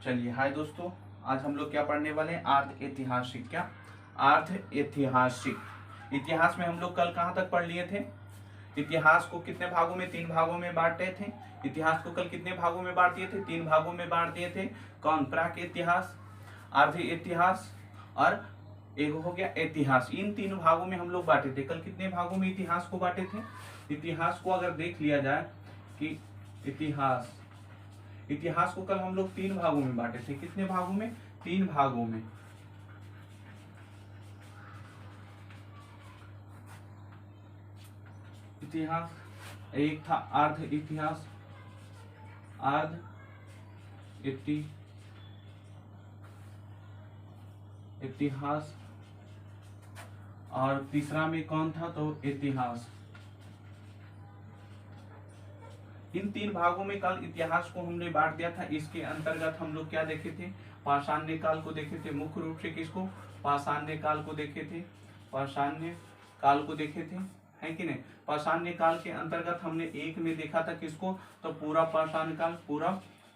चलिए हाय दोस्तों, आज हम लोग क्या पढ़ने वाले हैं? अर्ध ऐतिहासिक। क्या? अर्ध ऐतिहासिक। इतिहास में हम लोग कल कहाँ तक पढ़ लिए थे? इतिहास को कितने भागों में? 3 भागों में बांटे थे। इतिहास को कल कितने भागों में बांट दिए थे? 3 भागों में बांट दिए थे। कौन? प्राक इतिहास, अर्ध इतिहास और एक हो गया इतिहास। इन 3 भागों में हम लोग बांटे थे। कल कितने भागों में इतिहास को बांटे थे? इतिहास को अगर देख लिया जाए कि इतिहास को कल हम लोग 3 भागों में बांटे थे। कितने भागों में? 3 भागों में। इतिहास एक था अर्ध इतिहास, अर्ध इतिहास, और तीसरा में कौन था? तो इतिहास। इन 3 भागों में कल इतिहास को हमने बांट दिया था। इसके अंतर्गत हम लोग क्या देखे थे? पाषाण्य काल को देखे थे। मुख्य रूप से किसको? पाषाण्य काल को देखे थे। पाषाण्य काल को देखे थे, है कि नहीं? पाषाण्य काल के अंतर्गत हमने एक में देखा था किसको? तो पूरा पाषाण्य काल, पूरा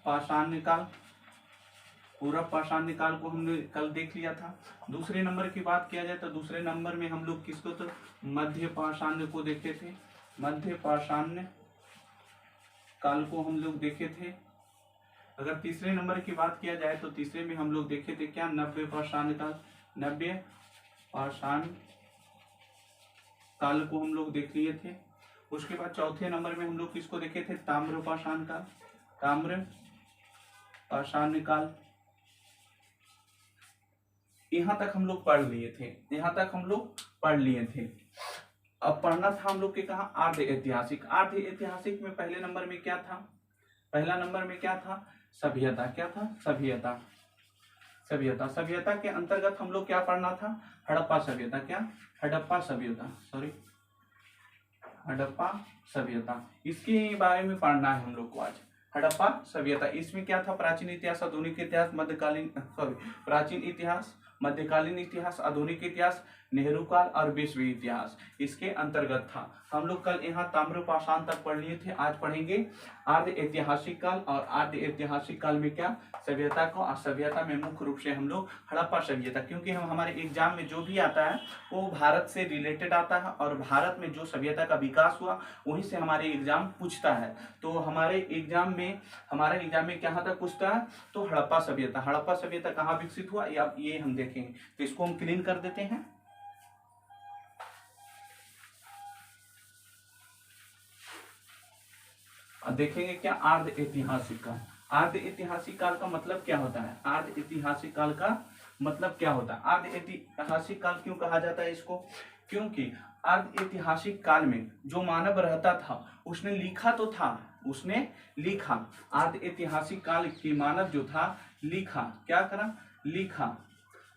पाषाण्य काल, पूरा पाषाण्य काल को हमने कल देख लिया था। दूसरे नंबर की बात किया जाए तो दूसरे नंबर में हम लोग किसको? तो मध्य पाषाण्य को देखे थे। मध्य पाषाण्य काल को हम लोग देखे थे। अगर तीसरे नंबर की बात किया जाए तो तीसरे में हम लोग देखे थे क्या? नव्य पाषाण्य काल। नव्य पाषाण्य काल को हम लोग देख लिए थे। उसके बाद चौथे नंबर में हम लोग किसको देखे थे? ताम्र पाषाण काल। ताम्र पाषाण्य काल। यहां तक हम लोग पढ़ लिए थे। यहां तक हम लोग पढ़ लिए थे। अब पढ़ना था हम लोग के कहा? अर्ध ऐतिहासिक। अर्ध ऐतिहासिक में पहले नंबर में क्या था? पहला नंबर में क्या था? सभ्यता। क्या था? सभ्यता। सभ्यता। सभ्यता के अंतर्गत हम लोग क्या पढ़ना था? हड़प्पा सभ्यता। क्या? हड़प्पा सभ्यता, सॉरी, हड़प्पा सभ्यता। इसके बारे में पढ़ना है हम लोग को आज। हड़प्पा सभ्यता। इसमें क्या था? प्राचीन इतिहास, आधुनिक इतिहास, मध्यकालीन, सॉरी, प्राचीन इतिहास, मध्यकालीन इतिहास, आधुनिक इतिहास, नेहरू काल और विश्व इतिहास इसके अंतर्गत था। हम लोग कल यहाँ ताम्र पाषाण तक पढ़ लिए थे। आज पढ़ेंगे अर्ध ऐतिहासिक काल। और अर्ध ऐतिहासिक काल में क्या? सभ्यता को। और सभ्यता में मुख्य रूप से हम लोग हड़प्पा सभ्यता, क्योंकि हम हमारे एग्जाम में जो भी आता है वो भारत से रिलेटेड आता है और भारत में जो सभ्यता का विकास हुआ वहीं से हमारे एग्जाम पूछता है। तो हमारे एग्जाम में कहाँ तक पूछता है? तो हड़प्पा सभ्यता। हड़प्पा सभ्यता कहाँ विकसित हुआ ये हम देखेंगे। तो इसको हम क्लीन कर देते हैं। और देखेंगे क्या? अर्ध ऐतिहासिक काल। अर्ध ऐतिहासिक काल का मतलब क्या होता है? अर्ध ऐतिहासिक काल का मतलब क्या होता है? अर्ध ऐतिहासिक काल क्यों कहा जाता है इसको? क्योंकि अर्ध ऐतिहासिक काल में जो मानव रहता था उसने लिखा तो था, उसने लिखा। अर्ध ऐतिहासिक काल के मानव जो था लिखा। क्या करा? लिखा।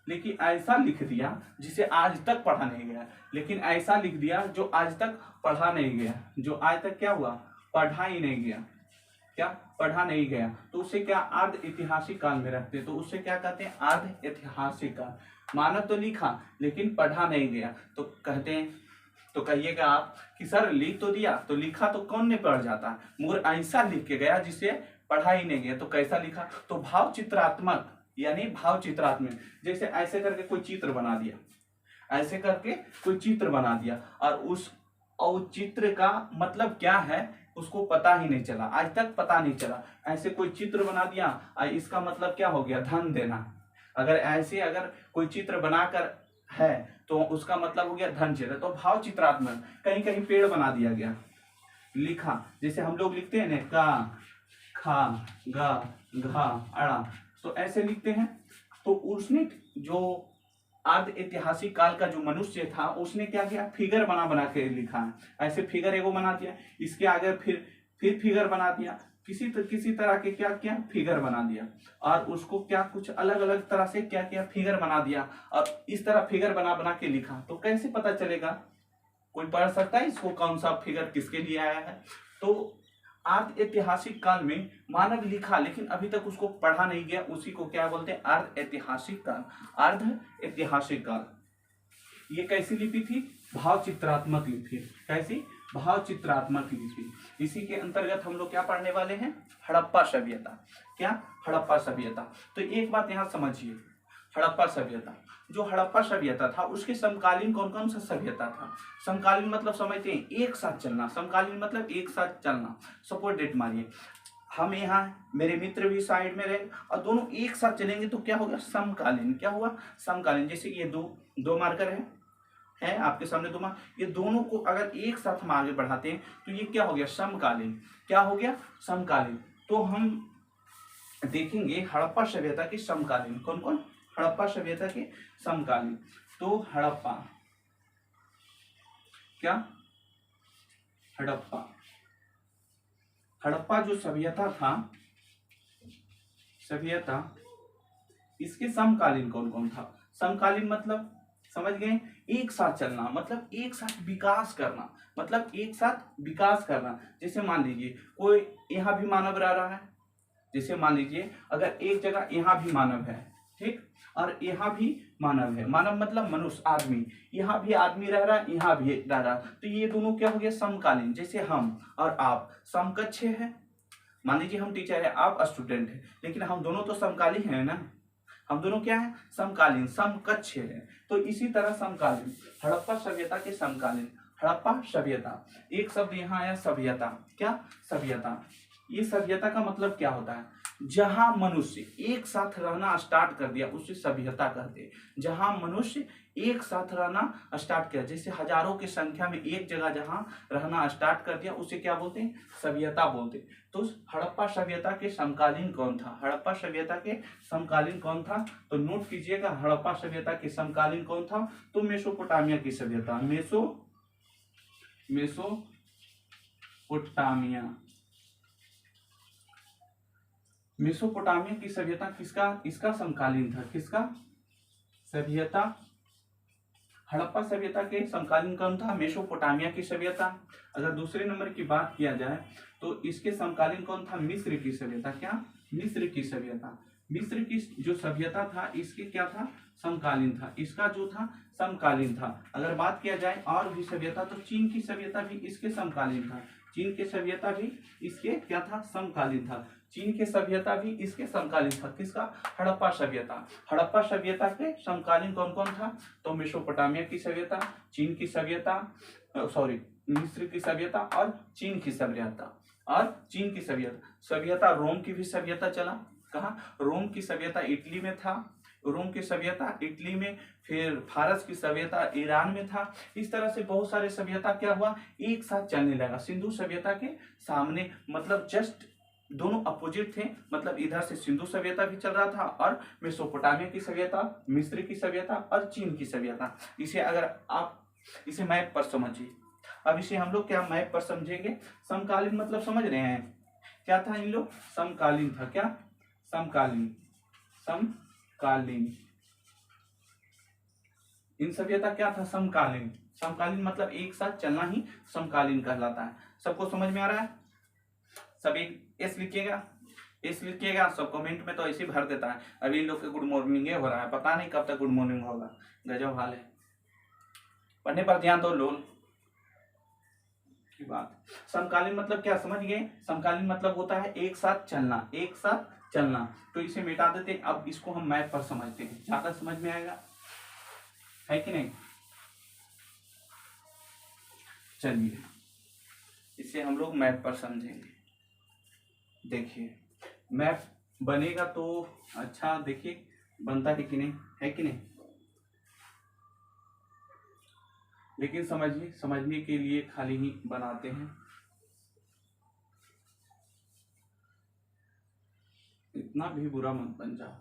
लेकिन ऐसा लिख दिया जिसे आज तक पढ़ा नहीं गया। लेकिन ऐसा लिख दिया जो आज तक पढ़ा नहीं गया। जो आज तक क्या हुआ? पढ़ा ही नहीं गया। क्या? पढ़ा नहीं गया। तो उसे क्या? अर्ध ऐतिहासिक काल में रखते। तो उसे क्या कहते हैं? अर्ध ऐतिहासिक काल। मानव तो लिखा लेकिन पढ़ा नहीं गया तो कहते हैं। तो कहिएगा आप कि सर लिख तो दिया, तो लिखा तो कौन नहीं पढ़ जाता, मगर ऐसा लिख के गया जिसे पढ़ा ही नहीं गया। तो कैसा लिखा? तो भाव चित्रात्मक, यानी भाव चित्रात्मक। जैसे ऐसे करके कोई चित्र बना दिया, ऐसे करके कोई चित्र बना दिया और उस चित्र का मतलब क्या है उसको पता ही नहीं चला, आज तक पता नहीं चला। ऐसे कोई चित्र बना दिया और इसका मतलब क्या हो गया? धन देना। अगर कोई चित्र बनाकर है तो उसका मतलब हो गया धन चित्र। तो भाव चित्रात्मक। कहीं कहीं पेड़ बना दिया गया, लिखा। जैसे हम लोग लिखते हैं ना, का, खा, गा, घा, अड़ा, तो ऐसे लिखते हैं। तो उसने जो अर्ध ऐतिहासिक काल का जो मनुष्य था उसने क्या किया? फिगर बना बना के लिखा है। ऐसे फिगर एगो बना दिया, इसके आगे फिर फिगर बना दिया, किसी तरह के क्या किया? फिगर बना दिया। और उसको क्या कुछ अलग अलग तरह से क्या किया? फिगर बना दिया। और इस तरह फिगर बना बना के लिखा। तो कैसे पता चलेगा? कोई पढ़ सकता है इसको कौन सा फिगर किसके लिए आया है? तो अर्ध ऐतिहासिक काल में मानव लिखा लेकिन अभी तक उसको पढ़ा नहीं गया, उसी को क्या बोलते हैं? अर्ध ऐतिहासिक काल। अर्ध ऐतिहासिक काल। ये कैसी लिपि थी? भाव चित्रात्मक लिपि। कैसी? भाव चित्रात्मक लिपि। इसी के अंतर्गत हम लोग क्या पढ़ने वाले हैं, हड़प्पा सभ्यता। क्या, हड़प्पा सभ्यता। तो एक बात यहाँ समझिए, हड़प्पा सभ्यता, जो हड़प्पा सभ्यता था उसके समकालीन कौन कौन सा सभ्यता था। समकालीन मतलब समझते हैं एक साथ चलना, समकालीन मतलब एक साथ चलना। सपोज डेट मानिए हम यहाँ, मेरे मित्र भी साइड में रहे और दोनों एक साथ चलेंगे तो क्या होगा, समकालीन। क्या हुआ, समकालीन। जैसे ये दो मार्कर है आपके सामने दो मार्कर, ये दोनों को अगर एक साथ हम आगे बढ़ाते हैं तो ये क्या हो गया, समकालीन। क्या हो गया, समकालीन। तो हम देखेंगे हड़प्पा सभ्यता के समकालीन कौन कौन, हड़प्पा सभ्यता के समकालीन। तो हड़प्पा, क्या, हड़प्पा, हड़प्पा जो सभ्यता था, सभ्यता, इसके समकालीन कौन कौन था। समकालीन मतलब समझ गए, एक साथ चलना मतलब एक साथ विकास करना, मतलब एक साथ विकास करना। जैसे मान लीजिए कोई यहाँ भी मानव रह रहा है, जैसे मान लीजिए अगर एक जगह यहाँ भी मानव है, ठीक, और यहाँ भी मानव है, मानव मतलब मनुष्य, आदमी, यहाँ भी आदमी रह रहा है, यहाँ भी रह रहा है, तो ये दोनों क्या हो गया, समकालीन। जैसे हम और आप समकक्ष है, मान लीजिए हम टीचर है, आप स्टूडेंट है, लेकिन हम दोनों तो समकालीन है ना, हम दोनों क्या है, समकालीन, समकक्ष है। तो इसी तरह समकालीन, हड़प्पा सभ्यता के समकालीन, हड़प्पा सभ्यता। एक शब्द यहाँ आया सभ्यता। क्या, सभ्यता। ये सभ्यता का मतलब क्या होता है, जहां मनुष्य एक साथ रहना स्टार्ट कर दिया उसे सभ्यता कहते हैं। जहां मनुष्य एक साथ रहना स्टार्ट किया, जैसे हजारों की संख्या में एक जगह जहां रहना स्टार्ट कर दिया उसे क्या बोलते हैं, सभ्यता बोलते हैं। तो हड़प्पा सभ्यता के समकालीन कौन था, हड़प्पा सभ्यता के समकालीन कौन था, तो नोट कीजिएगा, हड़प्पा सभ्यता के समकालीन कौन था, तो मेसोपोटामिया की सभ्यता, मेसोपोटामिया, मेसोपोटामिया की सभ्यता किसका, इसका समकालीन था, किसका, सभ्यता, हड़प्पा सभ्यता के समकालीन कौन था, मेसोपोटामिया की सभ्यता। अगर दूसरे नंबर की बात किया जाए तो इसके समकालीन कौन था, मिस्र की सभ्यता। क्या, मिस्र की सभ्यता। मिस्र की जो सभ्यता था इसके क्या था, समकालीन था, इसका जो था समकालीन था। अगर बात किया जाए और भी सभ्यता तो चीन की सभ्यता भी इसके समकालीन था, चीन की सभ्यता भी इसके क्या था, समकालीन था। चीन की सभ्यता भी इसके समकालीन था, किसका, हड़प्पा सभ्यता। हड़प्पा सभ्यता के समकालीन कौन कौन था, तो मेसोपोटामिया की सभ्यता, चीन की सभ्यता, सॉरी मिस्र की सभ्यता और चीन की सभ्यता, और चीन की सभ्यता। सभ्यता रोम की भी सभ्यता चला, कहा, रोम की सभ्यता इटली में था, रोम की सभ्यता इटली में, फिर फारस की सभ्यता ईरान में था। इस तरह से बहुत सारे सभ्यता क्या हुआ, एक साथ चलने लगा। सिंधु सभ्यता के सामने मतलब जस्ट दोनों अपोजिट थे, मतलब इधर से सिंधु सभ्यता भी चल रहा था और मेसोपोटामिया की सभ्यता, मिस्र की सभ्यता और चीन की सभ्यता। इसे अगर आप इसे मैप पर समझिए, अब इसे हम लोग क्या मैप पर समझेंगे। समकालीन मतलब समझ रहे हैं क्या था, इन लोग समकालीन था, क्या, समकालीन, समकालीन, इन सभ्यता क्या था, समकालीन। समकालीन मतलब एक साथ चलना ही समकालीन कहलाता है। सबको समझ में आ रहा है, सब एक एस लिखिएगा, एस लिखिएगा। सब कमेंट में तो ऐसे भर देता है, अभी इन लोग के गुड मॉर्निंग हो रहा है, पता नहीं कब तक गुड मॉर्निंग होगा, गजब हाल है। पढ़ने पर ध्यान दो लोल की बात। समकालीन मतलब क्या समझ गए, समकालीन मतलब होता है एक साथ चलना, एक साथ चलना। तो इसे मिटा देते हैं, अब इसको हम मैप पर समझते हैं, ज्यादा समझ में आएगा, है कि नहीं। चलिए इसे हम लोग मैप पर समझेंगे। देखिए मैप बनेगा तो अच्छा, देखिए बनता है कि नहीं, है कि नहीं। लेकिन समझिए, समझने के लिए खाली ही बनाते हैं, इतना भी बुरा मत बन जाओ।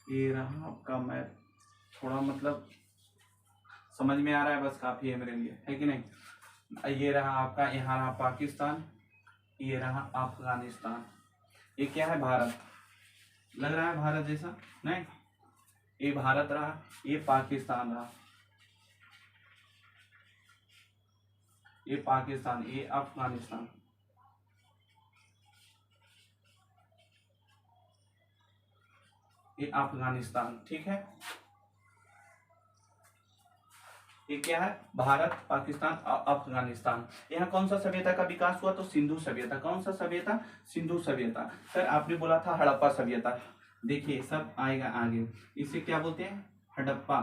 ये रहा आपका मैप, थोड़ा मतलब समझ में आ रहा है, बस काफी है मेरे लिए, है कि नहीं। ये रहा आपका, यहाँ रहा पाकिस्तान, ये रहा अफगानिस्तान। ये क्या है, भारत, लग रहा है भारत जैसा, नहीं, ये भारत रहा, ये पाकिस्तान रहा, ये पाकिस्तान, ये अफगानिस्तान, ये अफगानिस्तान, ठीक है। ये क्या है, भारत, पाकिस्तान और अफगानिस्तान। यहाँ कौन सा सभ्यता का विकास हुआ, तो सिंधु सभ्यता। कौन सा सभ्यता, सिंधु सभ्यता। सर आपने बोला था हड़प्पा सभ्यता, देखिए सब आएगा आगे। इसे क्या बोलते हैं, हड़प्पा,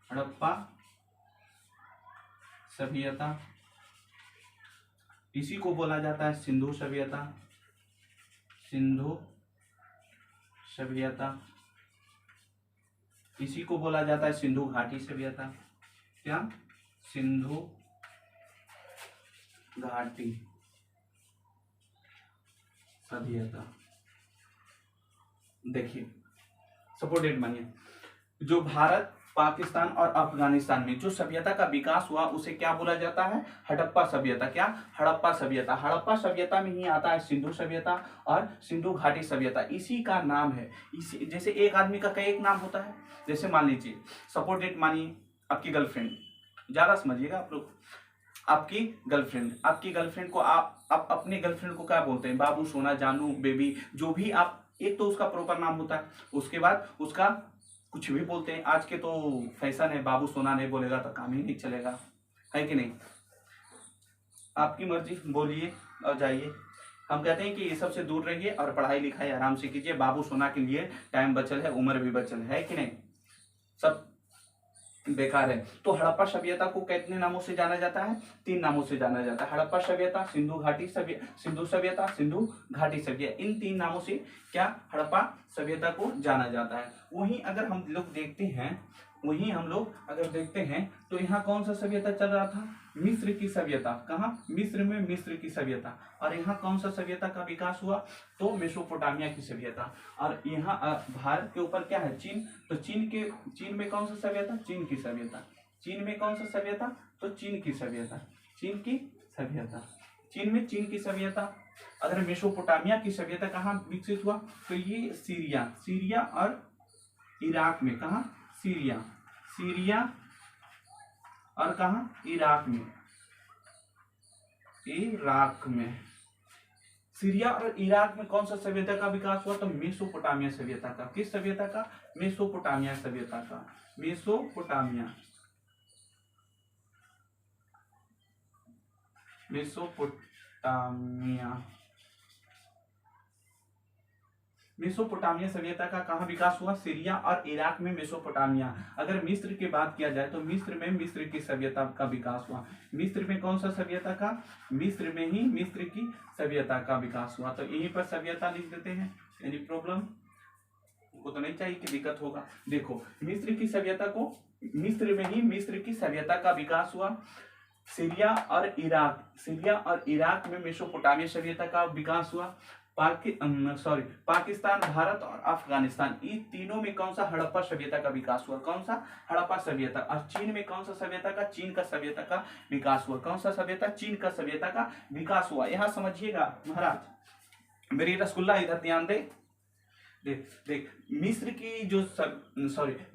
हड़प्पा सभ्यता। इसी को बोला जाता है सिंधु सभ्यता, सिंधु सभ्यता। इसी को बोला जाता है सिंधु घाटी सभ्यता। क्या, सिंधु घाटी सभ्यता। देखिए सपोर्टेड मानिए, जो भारत, पाकिस्तान और अफगानिस्तान में जो सभ्यता का विकास हुआ उसे क्या बोला जाता है, हड़प्पा सभ्यता। क्या, हड़प्पा सभ्यता। हड़प्पा सभ्यता में ही आता है सिंधु सभ्यता और सिंधु घाटी सभ्यता, इसी का नाम है। इसी जैसे एक आदमी का कई एक नाम होता है, जैसे मान लीजिए सपोर्टेड मानिए आपकी गर्लफ्रेंड, ज्यादा समझिएगा आप लोग, आपकी गर्लफ्रेंड को आप अपने गर्लफ्रेंड को क्या बोलते हैं, बाबू, सोना, जानू, बेबी, जो भी आप, एक तो उसका प्रॉपर नाम होता है, उसके बाद उसका कुछ भी बोलते हैं। आज के तो फैशन है, बाबू सोना नहीं बोलेगा तो काम ही नहीं चलेगा, है कि नहीं। आपकी मर्जी, बोलिए और जाइए। हम कहते हैं कि ये सब से दूर रहिए और पढ़ाई लिखाई आराम से कीजिए। बाबू सोना के लिए टाइम बचल है, उम्र भी बचल है कि नहीं, सब बेकार है। तो हड़प्पा सभ्यता को कितने नामों से जाना जाता है, 3 नामों से जाना जाता है। हड़प्पा सभ्यता, सिंधु घाटी सिंधु सभ्यता, सिंधु घाटी सभ्यता, इन 3 नामों से क्या, हड़प्पा सभ्यता को जाना जाता है। वहीं अगर हम लोग देखते हैं, तो यहाँ कौन सा सभ्यता चल रहा था, मिस्र की सभ्यता। कहाँ, मिस्र में मिस्र की सभ्यता। और यहाँ कौन सा सभ्यता का विकास हुआ, तो मेसोपोटामिया की सभ्यता। और यहाँ भारत के ऊपर क्या है, चीन। तो चीन में कौन सा सभ्यता, चीन की सभ्यता। चीन में कौन सा सभ्यता, तो चीन की सभ्यता, चीन की सभ्यता। चीन में चीन की सभ्यता। अगर मेसोपोटामिया की सभ्यता कहाँ विकसित हुआ, तो ये सीरिया और इराक में। कहाँ, सीरिया और कहाँ, इराक में। सीरिया और इराक में कौन सा सभ्यता का विकास हुआ, तो मेसोपोटामिया सभ्यता का। किस सभ्यता का, मेसोपोटामिया सभ्यता का। मेसोपोटामिया सभ्यता का कहाँ विकास हुआ, सीरिया और इराक में मेसोपोटामिया। अगर मिस्र की बात किया जाए तो मिस्र में मिस्र की सभ्यता का विकास हुआ। मिस्र में कौन सा सभ्यता का, मिस्र में ही मिस्र की सभ्यता का विकास हुआ। तो यहीं पर सभ्यता लिख देते हैं, एनी प्रॉब्लम को तो नहीं चाहिए कि दिक्कत होगा। देखो मिस्र की सभ्यता को, मिस्र में ही मिस्र की सभ्यता का विकास हुआ। सीरिया और इराक में मेसोपोटामिया सभ्यता का विकास हुआ। पाकिस्तान, भारत और अफगानिस्तान, इन तीनों में कौन सा, हड़प्पा सभ्यता का विकास हुआ। कौन सा, हड़प्पा सभ्यता। और चीन में कौन सा सभ्यता का, चीन का सभ्यता का विकास हुआ। कौन सा सभ्यता, चीन का सभ्यता का विकास हुआ। यहाँ समझिएगा महाराज, मेरी रसगुल्ला इधर ध्यान दे। देख मिस्र की जो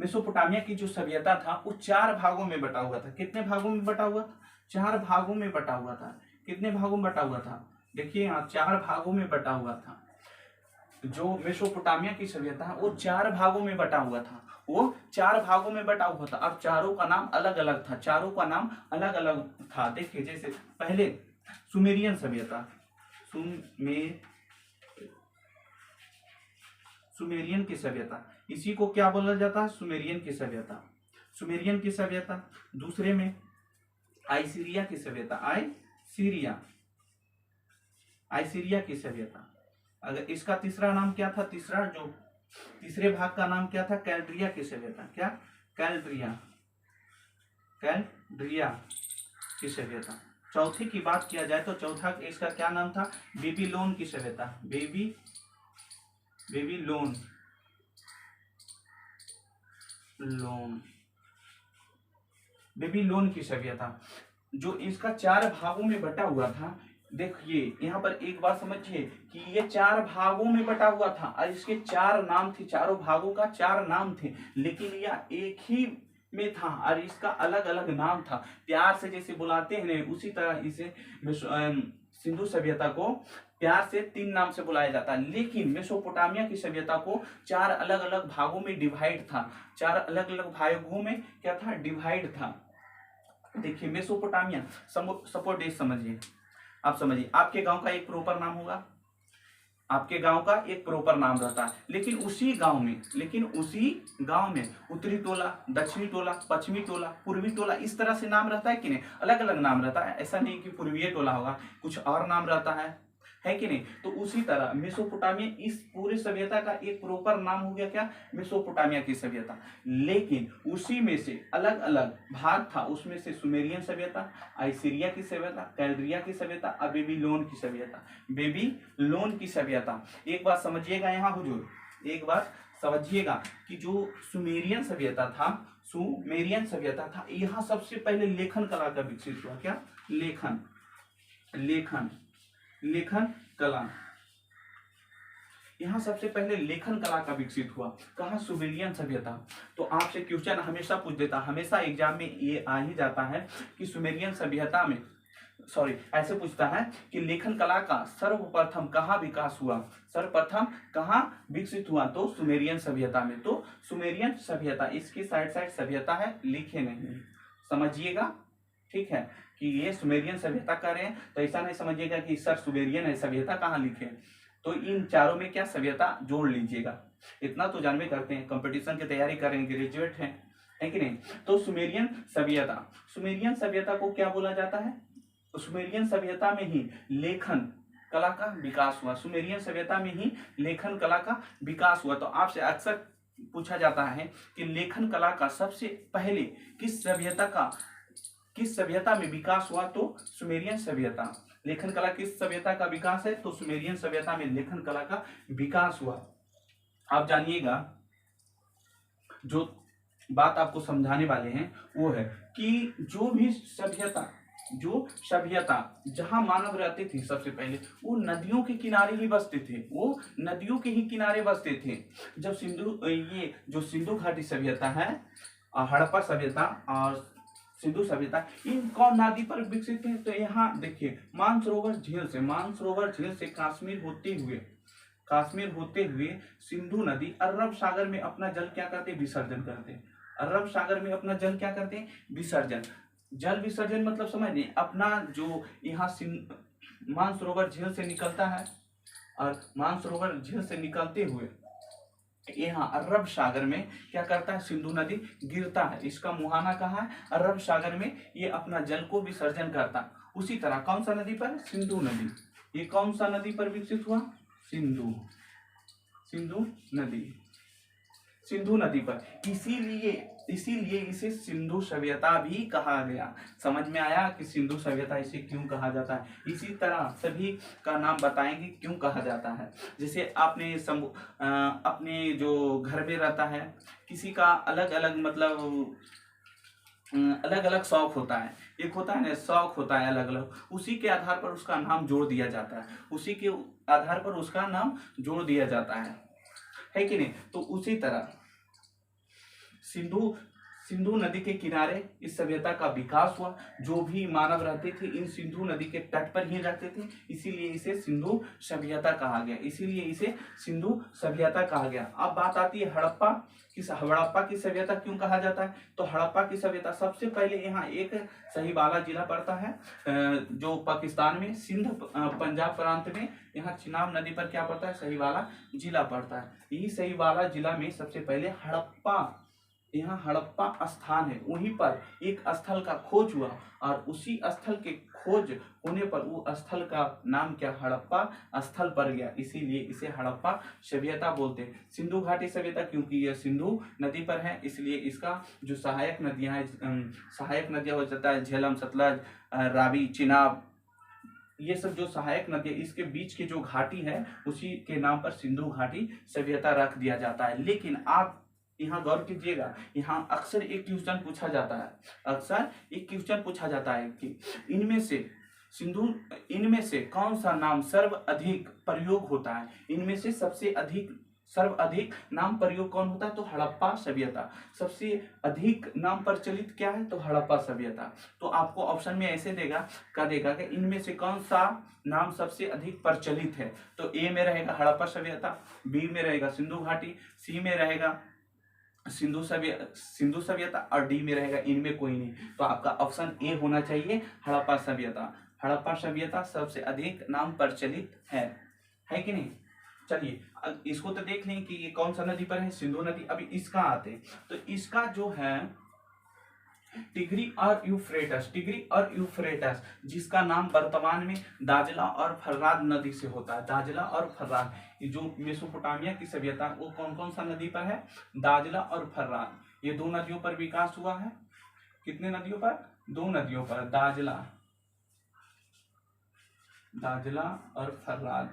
मेसोपोटामिया की जो सभ्यता था वो 4 भागों में बटा हुआ था। कितने भागों में बटा हुआ, 4 भागों में बटा हुआ था। कितने भागों में बटा हुआ था, देखिए यहाँ 4 भागों में बटा हुआ था। जो मेसोपोटामिया की सभ्यता है वो 4 भागों में बटा हुआ था। वो 4 भागों में बटा हुआ था। अब चारों का नाम अलग अलग था। देखिए जैसे पहले सुमेरियन सभ्यता, सुमेरियन की सभ्यता, इसी को क्या बोला जाता है, सुमेरियन की सभ्यता। दूसरे में आइसीरिया की सभ्यता, आइसीरिया की सभ्यता। अगर इसका तीसरा नाम क्या था, तीसरे भाग का नाम क्या था, कैल्ड्रिया की सभ्यता। क्या, कैल्ड्रिया की सभ्यता। चौथे की बात किया जाए तो चौथा इसका क्या नाम था, बेबीलोन की सभ्यता। बेबीलोन लोन, बेबीलोन की सभ्यता जो इसका 4 भागों में बटा हुआ था। देखिए यहाँ पर एक बात समझिए कि ये 4 भागों में बटा हुआ था और इसके 4 नाम थे, चारों भागों का 4 नाम थे, लेकिन यह एक ही में था और इसका अलग अलग नाम था। प्यार से जैसे बुलाते हैं उसी तरह इसे सिंधु सभ्यता को प्यार से 3 नाम से बुलाया जाता है। लेकिन मेसोपोटामिया की सभ्यता को 4 अलग अलग भागों में डिवाइड था, 4 अलग अलग भागों में क्या था, डिवाइड था। देखिए मेसोपोटामिया, सपोर्ट समझिए, आप समझिए आपके गांव का एक प्रॉपर नाम होगा, आपके गांव का एक प्रॉपर नाम रहता है, लेकिन उसी गांव में उत्तरी टोला, दक्षिणी टोला, पश्चिमी टोला, पूर्वी टोला, इस तरह से नाम रहता है कि नहीं, अलग अलग नाम रहता है। ऐसा नहीं कि पूर्वीय टोला होगा, कुछ और नाम रहता है कि नहीं। तो उसी तरह मेसोपोटामिया इस पूरी सभ्यता का एक प्रॉपर नाम हो गया, क्या, मेसोपोटामिया की सभ्यता। लेकिन उसी में से अलग अलग भाग था, उसमें से सुमेरियन सभ्यता, आइसीरिया की सभ्यता, कैल्डिया की सभ्यता और बेबीलोन की सभ्यता, बेबीलोन की सभ्यता। एक बात समझिएगा यहाँ हुजूर, एक बात समझिएगा कि जो सुमेरियन सभ्यता था, यहाँ सबसे पहले लेखन कला का विकसित हुआ। क्या, लेखन कला, यहाँ सबसे पहले लेखन कला का विकसित हुआ। कहा, सुमेरियन सभ्यता। तो आपसे क्वेश्चन हमेशा पूछ देता, हमेशा एग्जाम में ये आ ही जाता है कि सुमेरियन सभ्यता में, ऐसे पूछता है कि लेखन कला का सर्वप्रथम कहाँ विकास हुआ, सर्वप्रथम कहाँ विकसित हुआ, तो सुमेरियन सभ्यता में। तो सुमेरियन सभ्यता, इसकी साइड सभ्यता है, लिखे नहीं, समझिएगा, ठीक है, कि ये सुमेरियन सभ्यता कर रहे हैं, तो ऐसा नहीं समझिएगा कि सर सुमेरियन है सभ्यता कहाँ लिखे। तो इन चारों में क्या सभ्यता जोड़ लीजिएगा, इतना तो जानवे करते हैं, कंपटीशन की तैयारी कर रहे हैं, ग्रेजुएट है कि नहीं। तो सुमेरियन सभ्यता को क्या बोला जाता है, सुमेरियन सभ्यता में ही लेखन कला का विकास हुआ, सुमेरियन सभ्यता में ही लेखन कला का विकास हुआ। तो आपसे अक्सर पूछा जाता है कि लेखन कला का सबसे पहले किस सभ्यता में विकास हुआ, तो सुमेरियन सभ्यता। लेखन कला किस सभ्यता का विकास है, तो सुमेरियन सभ्यता में लेखन कला का विकास हुआ। आप जानिएगा, जो बात आपको समझाने वाले हैं वो है कि जो सभ्यता जहां मानव रहते थे सबसे पहले, वो नदियों के किनारे ही बसते थे, जब ये जो सिंधु घाटी सभ्यता है, हड़प्पा सभ्यता और सिंधु सभ्यता, इन कौन नदी पर विकसित है, तो यहाँ देखिए मानसरोवर झील से काश्मीर होते हुए सिंधु नदी अरब सागर में अपना जल क्या करते, विसर्जन करते। अरब सागर में अपना जल क्या करते हैं, विसर्जन। जल विसर्जन मतलब समझ नहीं, अपना जो यहाँ मानसरोवर झील से निकलता है, और मानसरोवर झील से निकलते हुए यहाँ अरब सागर में क्या करता है, सिंधु नदी गिरता है। इसका मुहाना कहाँ है, अरब सागर में ये अपना जल को विसर्जन करता है। उसी तरह कौन सा नदी पर, सिंधु नदी। ये कौन सा नदी पर विकसित हुआ, सिंधु नदी पर। इसीलिए इसे सिंधु सभ्यता भी कहा गया। समझ में आया कि सिंधु सभ्यता इसे क्यों कहा जाता है। इसी तरह सभी का नाम बताएंगे क्यों कहा जाता है। जैसे आपने अपने जो घर में रहता है, किसी का अलग अलग मतलब अलग अलग शौक होता है, एक होता है ना शौक होता है अलग अलग, उसी के आधार पर उसका नाम जोड़ दिया जाता है कि नहीं। तो उसी तरह सिंधु नदी के किनारे इस सभ्यता का विकास हुआ। जो भी मानव रहते थे इन सिंधु नदी के तट पर ही रहते थे, इसीलिए इसे सिंधु सभ्यता कहा गया। अब बात आती है हड़प्पा की सभ्यता क्यों कहा जाता है। तो हड़प्पा की सभ्यता सबसे पहले यहाँ एक सहीवाला जिला पड़ता है, जो पाकिस्तान में सिंध पंजाब प्रांत में, यहाँ चिनाब नदी पर क्या पड़ता है, सहीवाला जिला पड़ता है। यही सहीवाला जिला में सबसे पहले हड़प्पा स्थान है। वहीं पर एक स्थल का खोज हुआ और उसी स्थल के खोज होने पर वो स्थल का नाम क्या, हड़प्पा स्थल पड़ गया, इसीलिए इसे हड़प्पा सभ्यता बोलते हैं। सिंधु घाटी सभ्यता क्योंकि यह सिंधु नदी पर है, इसलिए इसका जो सहायक नदियां हो जाता है झेलम, सतलज, रावी, चिनाब, ये सब जो सहायक नदी है, इसके बीच की जो घाटी है उसी के नाम पर सिंधु घाटी सभ्यता रख दिया जाता है। लेकिन आप यहाँ गौर कीजिएगा, यहाँ अक्सर एक क्वेश्चन पूछा जाता है, अक्सर एक क्वेश्चन पूछा जाता है कि इनमें से सिंधु इनमें से कौन सा नाम सर्वाधिक प्रयोग होता है, इनमें से सबसे अधिक सर्वाधिक नाम प्रयोग कौन होता है, तो हड़प्पा सभ्यता। सबसे अधिक नाम प्रचलित क्या है, तो हड़प्पा सभ्यता। तो आपको ऑप्शन में ऐसे देगा कि इनमें से कौन सा नाम सबसे अधिक प्रचलित है, तो ए में रहेगा हड़प्पा सभ्यता, बी में रहेगा सिंधु घाटी, सी में रहेगा सिंधु सभ्यता और डी में रहेगा इनमें कोई नहीं। तो आपका ऑप्शन ए होना चाहिए, हड़प्पा सभ्यता। हड़प्पा सभ्यता सबसे अधिक नाम प्रचलित है कि नहीं। चलिए इसको तो देख लें कि ये कौन सा नदी पर है, सिंधु नदी। अभी इसका आते हैं, तो इसका जो है टिग्री और यूफ्रेटस, जिसका नाम वर्तमान में दाजला और फर्राद नदी से होता है। दाजला और फर्राद, जो मेसोपोटामिया की सभ्यता वो कौन कौन सा नदी पर है, दाजला और फर्राद। ये दो नदियों पर विकास हुआ है। कितने नदियों पर, दो नदियों पर, दाजला और फर्राद।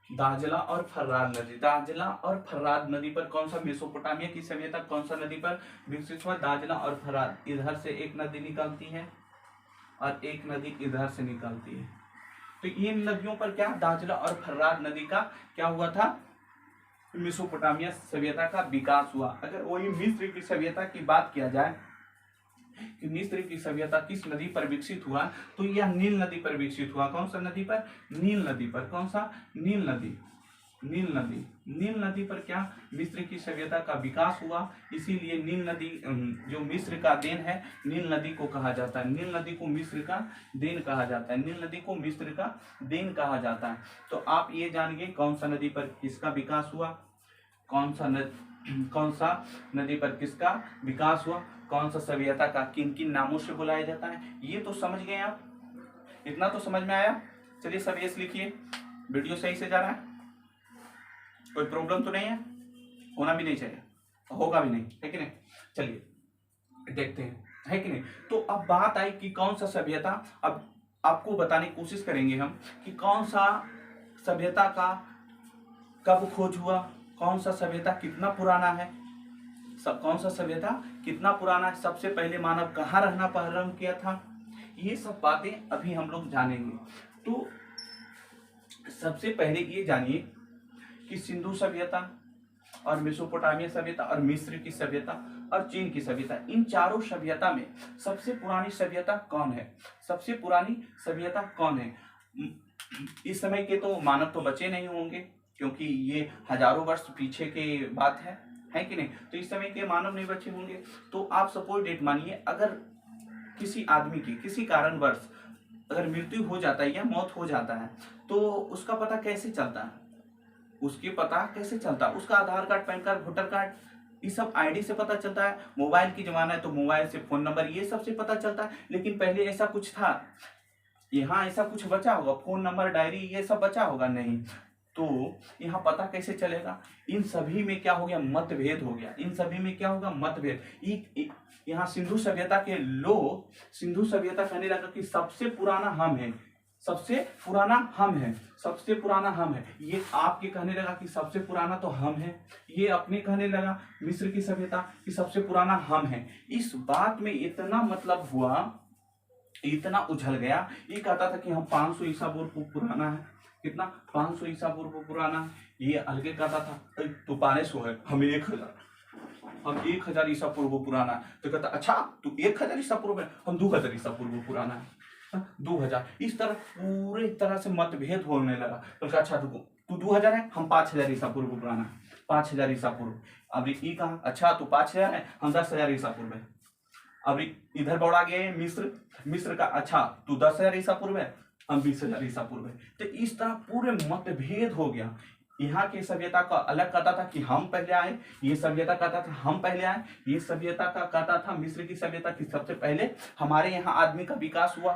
दाजला और फर्राद नदी, दाजला और फर्राद नदी पर कौन सा, मेसोपोटामिया की सभ्यता कौन सा नदी पर विकसित हुआ, दाजला और फर्राद। इधर से एक नदी निकलती है और एक नदी इधर से निकलती है। तो इन नदियों पर क्या, दाजला और फर्राद नदी का क्या हुआ था, मेसोपोटामिया सभ्यता का विकास हुआ। अगर वही मिस्र की सभ्यता की बात किया जाए कि मिस्र की सभ्यता किस नदी पर विकसित हुआ, तो यह नील नदी पर विकसित हुआ। कौन सा नदी पर, नील नदी पर। कौन सा, नील नदी पर क्या मिस्र की सभ्यता का विकास हुआ। इसीलिए नील नदी जो मिस्र का देन है, नील नदी को कहा जाता है। नील नदी को मिस्र का देन कहा जाता है। नील नदी को मिस्र का देन कहा जाता है। तो आप ये जानिए कौन सा नदी पर किसका विकास हुआ, कौन सा नदी पर किसका विकास हुआ, कौन सा सभ्यता का किन किन नामों से बुलाया जाता है। ये तो समझ गए आप, इतना तो समझ में आया। चलिए सब यस लिखिए। वीडियो सही से जा रहा है, कोई प्रॉब्लम तो नहीं है, होना भी नहीं चाहिए, होगा भी नहीं, है कि नहीं। चलिए देखते हैं, है कि नहीं। तो अब बात आई कि कौन सा सभ्यता, अब आपको बताने की कोशिश करेंगे हम कि कौन सा सभ्यता का कब खोज हुआ, कौन सा सभ्यता कितना पुराना है, कौन सा सभ्यता कितना पुराना है, सबसे पहले मानव कहाँ रहना प्रारंभ किया था। ये सब बातें अभी हम लोग जानेंगे। तो सबसे पहले ये जानिए कि सिंधु सभ्यता और मेसोपोटामिया सभ्यता और मिस्र की सभ्यता और चीन की सभ्यता, इन चारों सभ्यता में सबसे पुरानी सभ्यता कौन है, सबसे पुरानी सभ्यता कौन है। इस समय के तो मानव तो बचे नहीं होंगे, क्योंकि ये हजारों वर्ष पीछे के बात है कि नहीं। तो इस समय के मानव नहीं बचे होंगे। तो आप सपोज डेट मानिए, अगर किसी आदमी की किसी कारणवश अगर मृत्यु हो जाता है या मौत हो जाता है, तो उसका पता कैसे चलता है, उसका Aadhaar card, PAN card, voter card, ये सब आईडी से पता चलता है। मोबाइल की जमाना है तो मोबाइल से फोन नंबर, ये सब से पता चलता है। लेकिन पहले ऐसा कुछ था, यहाँ ऐसा कुछ बचा होगा, फोन नंबर, डायरी, ये सब बचा होगा नहीं। तो यहाँ पता कैसे चलेगा। इन सभी में क्या हो गया, मतभेद हो गया। इन सभी में क्या होगा, मतभेद। यहाँ सिंधु सभ्यता के लोग, सिंधु सभ्यता कहने लगा कि सबसे पुराना हम है, सबसे पुराना हम है। ये आपके कहने लगा कि सबसे पुराना तो हम है, ये अपने कहने लगा मिस्र की सभ्यता कि सबसे पुराना हम है। इस बात में इतना मतलब हुआ, इतना उछल गया। ये कहता था कि हम 500 ईसा पूर्व पुराना है, कितना, 500 ईसा पूर्व पुराना है। ये अलगे कहता था तो 500 है, हम 1000 ईसा पूर्व पुराना है। तो कहता अच्छा तू 1000 ईसा पूर्व है, हम 2000 ईसा पूर्व पुराना है, 2000। इस तरह पूरे तरह से मतभेद होने लगा। तो कहा अच्छा तू 2000 है, हम 5000 ईसा पूर्व पुराना है, 5000 ईसा पूर्व। अब ये कहा अच्छा तू 5000 है, हम 10,000 ईसा पूर्व है। अब इधर बढ़ा गए मिस्र का, अच्छा तू 10,000 ईसा पूर्व है, हम 20,000 ईसा पूर्व है। तो इस तरह पूरे मतभेद हो गया। यहाँ की सभ्यता का अलग कहता था कि हम पहले आए, ये सभ्यता कहता था हम पहले आए, ये सभ्यता का कहता था मिस्र की सभ्यता की सबसे पहले हमारे यहाँ आदमी का विकास हुआ।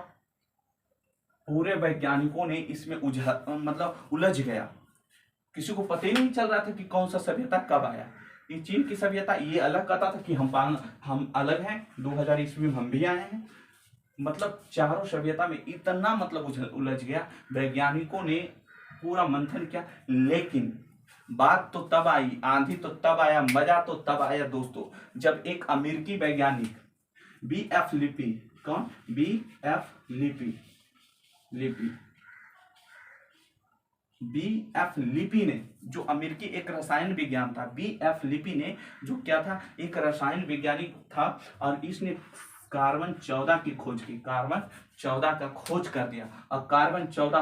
पूरे वैज्ञानिकों ने इसमें उलझ गया, किसी को पता ही नहीं चल रहा था कि कौन सा सभ्यता कब आया। ये चीन की सभ्यता ये अलग कहता था कि हम अलग हैं, 2000 ईस्वी में हम भी आए हैं। मतलब चारों सभ्यता में इतना मतलब उलझ गया, वैज्ञानिकों ने पूरा मंथन किया, लेकिन बात तो तब आई, आंधी तो तब आया, मजा तो तब आया दोस्तों, जब एक अमेरिकी वैज्ञानिक B.F. लिपि, कौन? B.F. लिपि, B.F. लिपि ने, जो अमेरिकी एक रसायन विज्ञान था, B.F. लिपि ने जो क्या था, एक रसायन वैज्ञानिक था, और इसने कार्बन 14 की खोज की, कार्बन 14 का खोज कर दिया। और कार्बन 14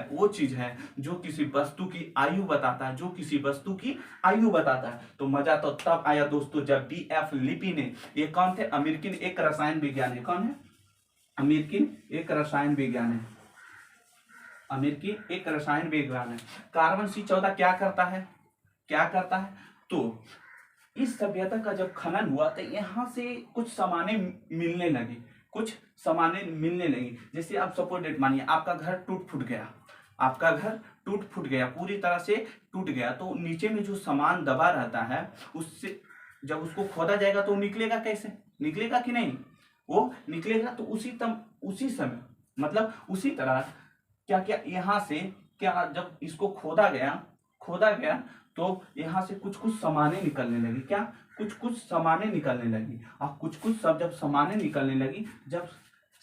वो चीज है जो किसी वस्तु की आयु बताता है, जो किसी वस्तु की आयु बताता है। तो मजा तो तब आया दोस्तों जब B.F. लिपि ने, ये कौन थे? अमेरिकी एक रसायन विज्ञान है, कौन है? अमेरिकी एक रसायन विज्ञान है, अमेरिकी एक रसायन विज्ञान है। कार्बन C14 क्या करता है, तो इस सभ्यता का जब खनन हुआ तो यहाँ से कुछ सामानें मिलने लगी, जैसे आप सपोज डेट मानिए आपका घर टूट फूट गया, पूरी तरह से टूट गया, तो नीचे में जो सामान दबा रहता है, उससे जब उसको खोदा जाएगा तो निकलेगा कैसे? निकलेगा कि नहीं? वो निकलेगा। तो उसी समय मतलब उसी तरह क्या यहाँ से क्या, जब इसको खोदा गया तो यहाँ से कुछ सामानें निकलने लगी। क्या? कुछ सामानें निकलने लगी। और कुछ सब जब सामानें निकलने लगी, जब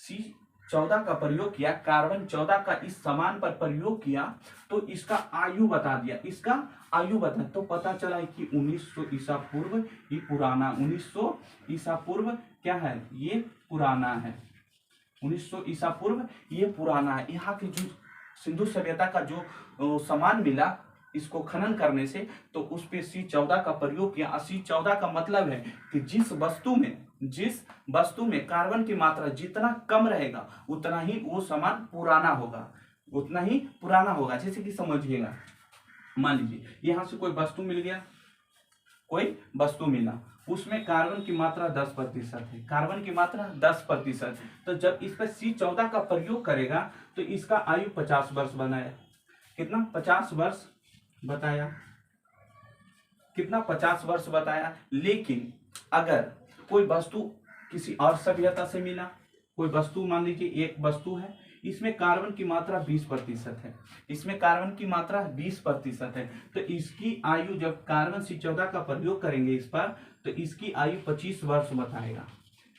C14 का प्रयोग किया, कार्बन 14 का इस सामान पर प्रयोग किया, तो इसका आयु बता दिया, तो पता चला कि 1900 ईसा पूर्व ये पुराना, 1900 ईसा पूर्व क्या है? ये पुराना है, 1900 ईसा पूर्व ये पुराना है। यहाँ की जो सिंधु सभ्यता का जो सामान मिला इसको खनन करने से, तो उस पे C14 का प्रयोग किया। C14 का मतलब है कि जिस वस्तु में कार्बन की मात्रा जितना कम रहेगा उतना ही वो सामान पुराना होगा, जैसे कि समझिएगा, मान लीजिए यहाँ से कोई वस्तु मिला, उसमें कार्बन की मात्रा 10% है, कार्बन की मात्रा 10%। तो जब इस पर C14 का प्रयोग करेगा तो इसका आयु 50 वर्ष बनाया। कितना? 50 वर्ष बताया। कितना? 50 वर्ष बताया। लेकिन अगर कोई वस्तु किसी और सभ्यता से मिला, कोई वस्तु, मान लीजिए एक वस्तु है, इसमें कार्बन की मात्रा 20% है, इसमें कार्बन की मात्रा 20% है, तो इसकी आयु, जब कार्बन C14 का प्रयोग करेंगे इस पर, तो इसकी आयु 25 वर्ष बताएगा,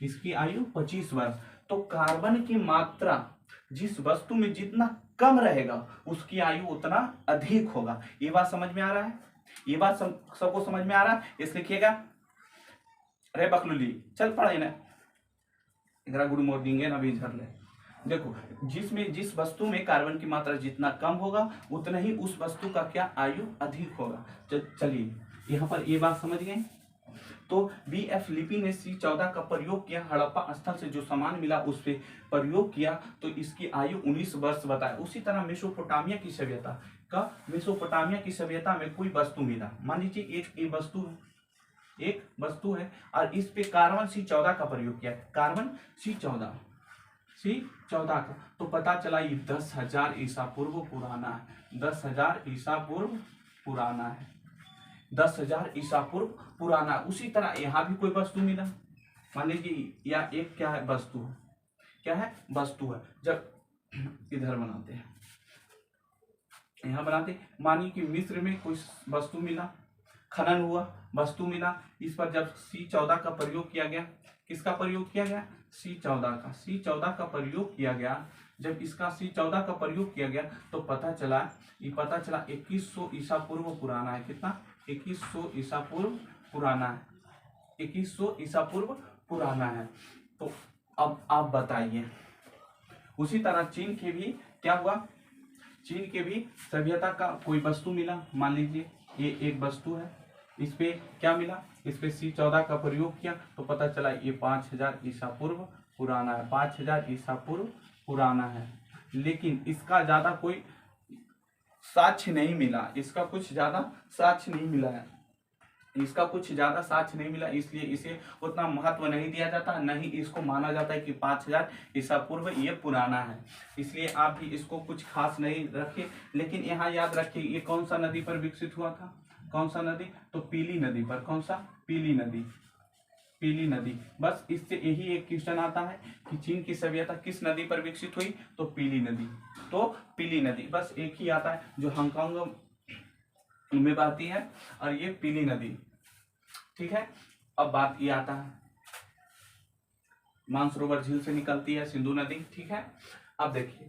इसकी आयु 25 वर्ष। तो कार्बन की मात्रा जिस वस्तु में जितना कम रहेगा उसकी आयु उतना अधिक होगा। ये बात समझ में आ रहा है? ये बात सबको समझ में आ रहा है? इस लिखिएगा, अरे बकलुली चल पढ़े ना, गुड मॉर्निंग है ना, अभी झर ले। देखो, जिस वस्तु में कार्बन की मात्रा जितना कम होगा उतना ही उस वस्तु का क्या आयु अधिक होगा। चलिए यहाँ पर ये बात समझ गए। तो B.F. लिपि ने C14 का प्रयोग किया, हड़प्पा स्थल से जो सामान मिला उस पर प्रयोग किया, तो इसकी आयु 19 वर्ष बताया। उसी तरह मेसोपोटामिया की सभ्यता में कोई वस्तु मिला, मान लीजिए एक वस्तु है और इस पे कार्बन C14 का प्रयोग किया, कार्बन C14 का, तो पता चला ये 10,000 ईसा पूर्व पुराना है, 10,000 ईसा पूर्व पुराना है, 10,000 ईसा पूर्व पुराना। उसी तरह यहाँ भी कोई वस्तु मिला, मान लीजिए या एक क्या है, वस्तु है। जब इधर बनाते हैं, यहाँ बनाते, मानिए कि मिस्र में कोई वस्तु मिला, खनन हुआ, वस्तु मिला, इस पर जब C14 का प्रयोग किया गया, किसका प्रयोग किया गया? C14 का प्रयोग किया गया। जब इसका C14 का प्रयोग किया गया तो पता चला 2100 ईसा पूर्व पुराना है। कितना? 2100 ईसा पूर्व पुराना है, 2100 ईसा पूर्व पुराना है। तो अब आप बताइए, उसी तरह चीन के भी क्या हुआ? चीन के भी सभ्यता का कोई वस्तु मिला, मान लीजिए ये एक वस्तु है, इस पे क्या मिला? इस पे C14 का प्रयोग किया तो पता चला ये 5000 ईसा पूर्व पुराना है, 5000 ईसा पूर्व पुराना है। लेकिन इसका ज्यादा कोई साक्ष्य नहीं मिला, इसका कुछ ज्यादा साक्ष्य नहीं मिला, इसलिए इसे उतना महत्व नहीं दिया जाता, नहीं इसको माना जाता है कि 5000 ईसा पूर्व ये पुराना है। इसलिए आप भी इसको कुछ खास नहीं रखिए। लेकिन यहाँ याद रखिए ये कौन सा नदी पर विकसित हुआ था? कौन सा नदी? तो पीली नदी पर। कौन सा? पीली नदी। पीली नदी। बस इससे यही एक क्वेश्चन आता है कि चीन की सभ्यता किस नदी पर विकसित हुई, तो पीली नदी। तो पीली नदी बस एक ही आता है जो हांगकांग में बहती है, और ये पीली नदी। ठीक है, अब बात ये आता है मानसरोवर झील से निकलती है सिंधु नदी। ठीक है, अब देखिए,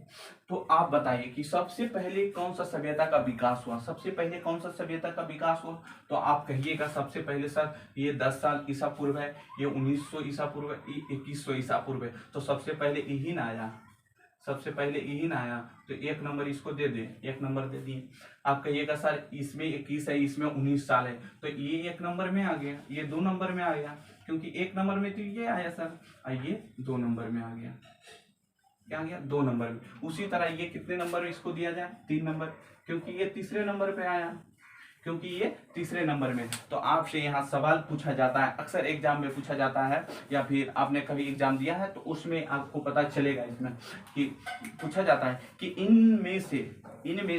तो आप बताइए कि सबसे पहले कौन सा सभ्यता का विकास हुआ, सबसे पहले कौन सा सभ्यता का विकास हुआ। तो आप कहिएगा सबसे पहले सर ये 10 साल ईसा पूर्व है, ये 1900 ईसा पूर्व है, ये 2100 ईसा पूर्व है। तो सबसे पहले यही ना आया, सबसे पहले यही ना आया, तो 1 नंबर इसको दे दे, 1 नंबर दे दिए। आप कहिएगा सर इसमें 21 है, इसमें 19 साल है, तो ये 1 नंबर में आ गया, ये 2 नंबर में आ गया, क्योंकि 1 नंबर में तो ये आया सर, ये 2 नंबर में आ गया। क्या आ गया, 2 नंबर में। उसी तरह ये कितने नंबर में इसको दिया जाए, 3 नंबर, क्योंकि ये तीसरे नंबर पे आया, क्योंकि ये तीसरे नंबर में। तो आपसे यहाँ सवाल पूछा जाता है, अक्सर एग्जाम में पूछा जाता है, या फिर आपने कभी एग्जाम दिया है तो उसमें आपको पता चलेगा इसमें कि पूछा जाता है कि इनमें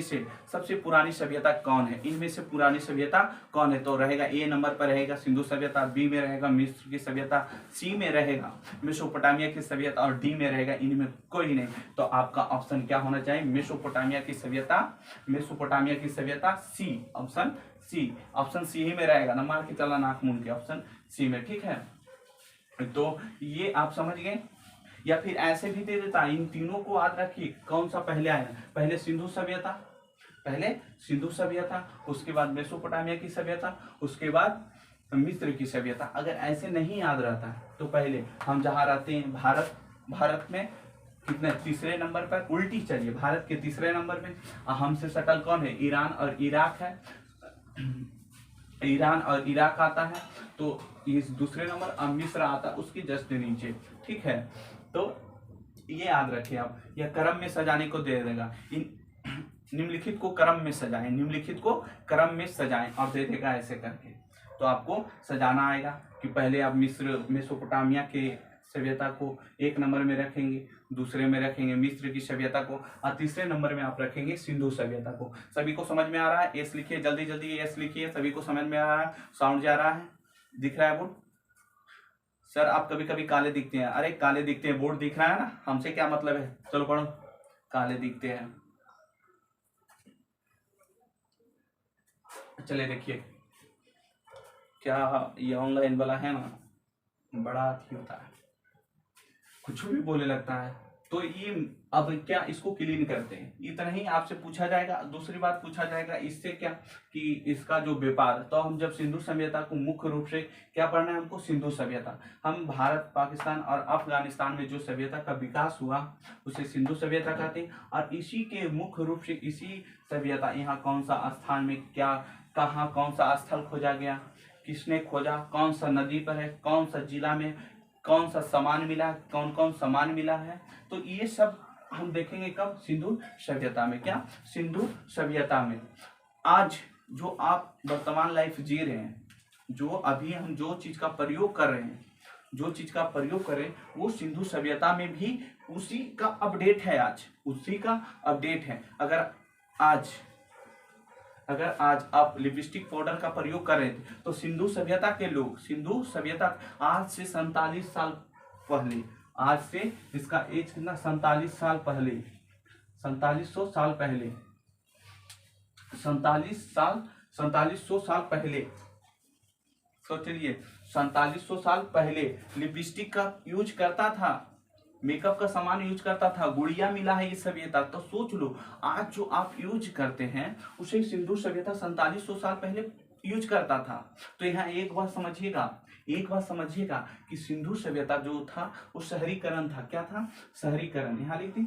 से सबसे पुरानी सभ्यता कौन है, इनमें से पुरानी सभ्यता कौन है। तो रहेगा ए नंबर पर रहेगा सिंधु सभ्यता, बी में रहेगा मिस्र की सभ्यता, सी में रहेगा मेसोपोटामिया की सभ्यता, और डी में रहेगा इनमें कोई नहीं। तो आपका ऑप्शन क्या होना चाहिए, मेसोपोटामिया की सभ्यता, मेसोपोटामिया की सभ्यता सी, ऑप्शन सी, ऑप्शन सी ही में रहेगा ना, मार के चला नाक मूंद के, ऑप्शन सी में। ठीक है, तो ये आप समझ गए। या फिर ऐसे भी दे देता, इन तीनों को याद रखिए, कौन सा पहले आया, पहले सिंधु सभ्यता, पहले सिंधु सभ्यता, उसके बाद मेसोपोटामिया की सभ्यता, उसके बाद मिस्र की सभ्यता। अगर ऐसे नहीं याद रहता तो पहले हम जहाँ रहते हैं भारत, भारत में कितने, तीसरे नंबर पर, उल्टी चलिए, भारत के तीसरे नंबर में, हमसे सटल कौन है, ईरान और इराक है, ईरान और इराक आता है, तो इस दूसरे नंबर, अब मिस्र आता है उसकी जस्ट नीचे। ठीक है, तो ये याद रखिए आप, यह क्रम में सजाने को दे देगा, इन निम्नलिखित को क्रम में सजाएं, निम्नलिखित को क्रम में सजाएं, और दे देगा ऐसे करके। तो आपको सजाना आएगा कि पहले आप मिस्र मेसोपोटामिया के सभ्यता को 1 नंबर में रखेंगे, दूसरे में रखेंगे मिस्र की सभ्यता को, और तीसरे नंबर में आप रखेंगे सिंधु सभ्यता को। सभी को समझ में आ रहा है, एस लिखिए, जल्दी जल्दी एस लिखिए, सभी को समझ में आ रहा है, साउंड जा रहा है, दिख रहा है बोर्ड। सर आप कभी कभी काले दिखते हैं, अरे काले दिखते हैं, बोर्ड दिख रहा है ना, हमसे क्या मतलब है, चलो पढ़ो, काले दिखते हैं। चले देखिए, क्या ये ऑनलाइन वाला है ना, बड़ा ठीक होता है, कुछ भी बोलने लगता है। तो ये अब क्या, इसको क्लीन करते हैं, इतना ही आपसे पूछा जाएगा। दूसरी बात पूछा जाएगा इससे क्या, कि इसका जो व्यापार, तो हम जब सिंधु सभ्यता को मुख्य रूप से क्या पढ़ना है हमको, सिंधु सभ्यता, हम भारत पाकिस्तान और अफगानिस्तान में जो सभ्यता का विकास हुआ उसे सिंधु सभ्यता कहते हैं। और इसी के मुख्य रूप से इसी सभ्यता, यहाँ कौन सा स्थान में क्या, कहाँ कौन सा स्थल खोजा गया, किसने खोजा, कौन सा नदी पर है, कौन सा जिला में कौन सा सामान मिला, कौन कौन सामान मिला है, तो ये सब हम देखेंगे कब, सिंधु सभ्यता में। क्या, सिंधु सभ्यता में। आज जो आप वर्तमान लाइफ जी रहे हैं, जो अभी हम जो चीज का प्रयोग कर रहे हैं, जो चीज का प्रयोग कर रहे हैं, वो सिंधु सभ्यता में भी उसी का अपडेट है, आज उसी का अपडेट है। अगर आज आप लिपस्टिक पाउडर का प्रयोग कर रहे थे, तो सिंधु सभ्यता के लोग, सिंधु सभ्यता आज से 47 साल पहले, आज से इसका एज कितना, 47 साल पहले, 4700 साल पहले, 4700 साल पहले, सोच लीजिए 4700 साल पहले लिपस्टिक का यूज करता था, मेकअप का सामान यूज करता था, गुड़िया मिला है ये सभ्यता। तो सोच लो, आज जो आप यूज करते हैं उसे सिंधु सभ्यता 4700 साल पहले यूज करता था। तो यहाँ एक बात समझिएगा कि सिंधु सभ्यता जो था वो शहरीकरण था। क्या था, शहरीकरण, यहाँ लिख दी,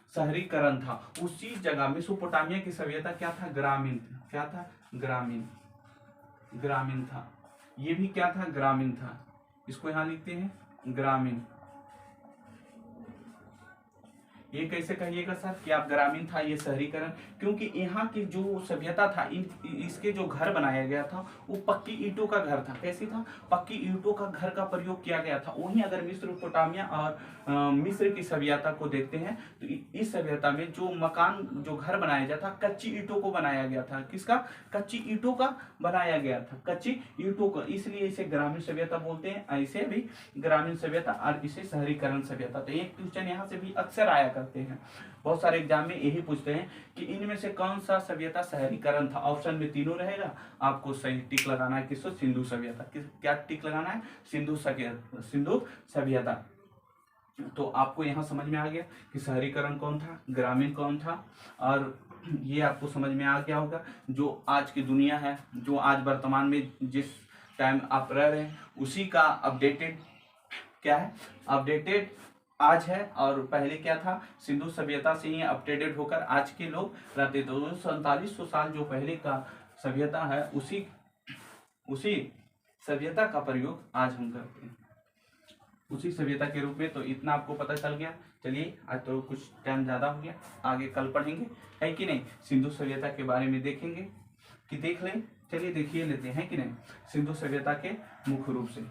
शहरीकरण था। उसी जगह मेसोपोटामिया की सभ्यता क्या था, ग्रामीण, क्या था, ग्रामीण था। ये भी क्या था, ग्रामीण था। इसको यहां लिखते हैं ग्रामीण, ये कैसे कहिएगा सर कि आप ग्रामीण था ये शहरीकरण? क्योंकि यहाँ की जो सभ्यता था इसके जो घर बनाया गया था वो पक्की ईंटों का घर था। कैसी था? पक्की ईंटों का घर का प्रयोग किया गया था। वहीं अगर मेसोपोटामिया और मिस्र की सभ्यता को देखते हैं तो इस सभ्यता में जो मकान जो घर बनाया जाता था कच्ची ईंटों को बनाया गया था। किसका? कच्ची ईंटों का बनाया गया था, कच्ची ईंटों का। इसलिए इसे ग्रामीण सभ्यता बोलते हैं। ऐसे भी ग्रामीण सभ्यता और इसे शहरीकरण सभ्यता। तो एक क्वेश्चन यहाँ से भी अक्सर आया करते हैं, बहुत सारे एग्जाम में यही पूछते हैं कि इनमें से कौन सा सभ्यता शहरीकरण था। ऑप्शन में तीनों रहेगा, आपको सही टिक लगाना है। किसको? सिंधु सभ्यता। क्या टिक लगाना है? सिंधु सभ्यता। तो आपको यहाँ समझ में आ गया कि शहरीकरण कौन था, ग्रामीण कौन था, और ये आपको समझ में आ गया होगा जो आज की दुनिया है, जो आज वर्तमान में जिस टाइम आप रह रहे हैं उसी का अपडेटेड क्या है, अपडेटेड आज है। और पहले क्या था? सिंधु सभ्यता से ही अपडेटेड होकर आज के लोग रहते। तो 4700 साल जो पहले का सभ्यता है उसी सभ्यता का प्रयोग आज हम करते हैं, उसी सभ्यता के रूप में। तो इतना आपको पता चल गया। चलिए आज तो कुछ टाइम ज़्यादा हो गया, आगे कल पढ़ेंगे, है कि नहीं। सिंधु सभ्यता के बारे में देखेंगे कि देख लें। चलिए देखिए लेते हैं कि नहीं सिंधु सभ्यता के मुख्य रूप से।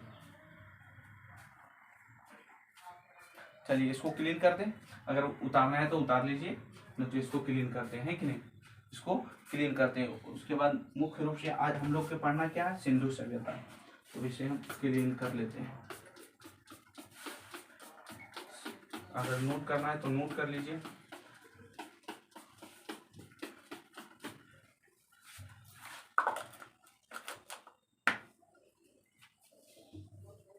चलिए इसको क्लीन कर दें, अगर उतारना है तो उतार लीजिए, नहीं तो इसको क्लीन करते हैं कि नहीं, इसको क्लीन करते हैं। उसके बाद मुख्य रूप से आज हम लोग के पढ़ना क्या है? सिंधु सभ्यता। तो इसे हम क्लीन कर लेते हैं। अगर नोट करना है तो नोट कर लीजिए।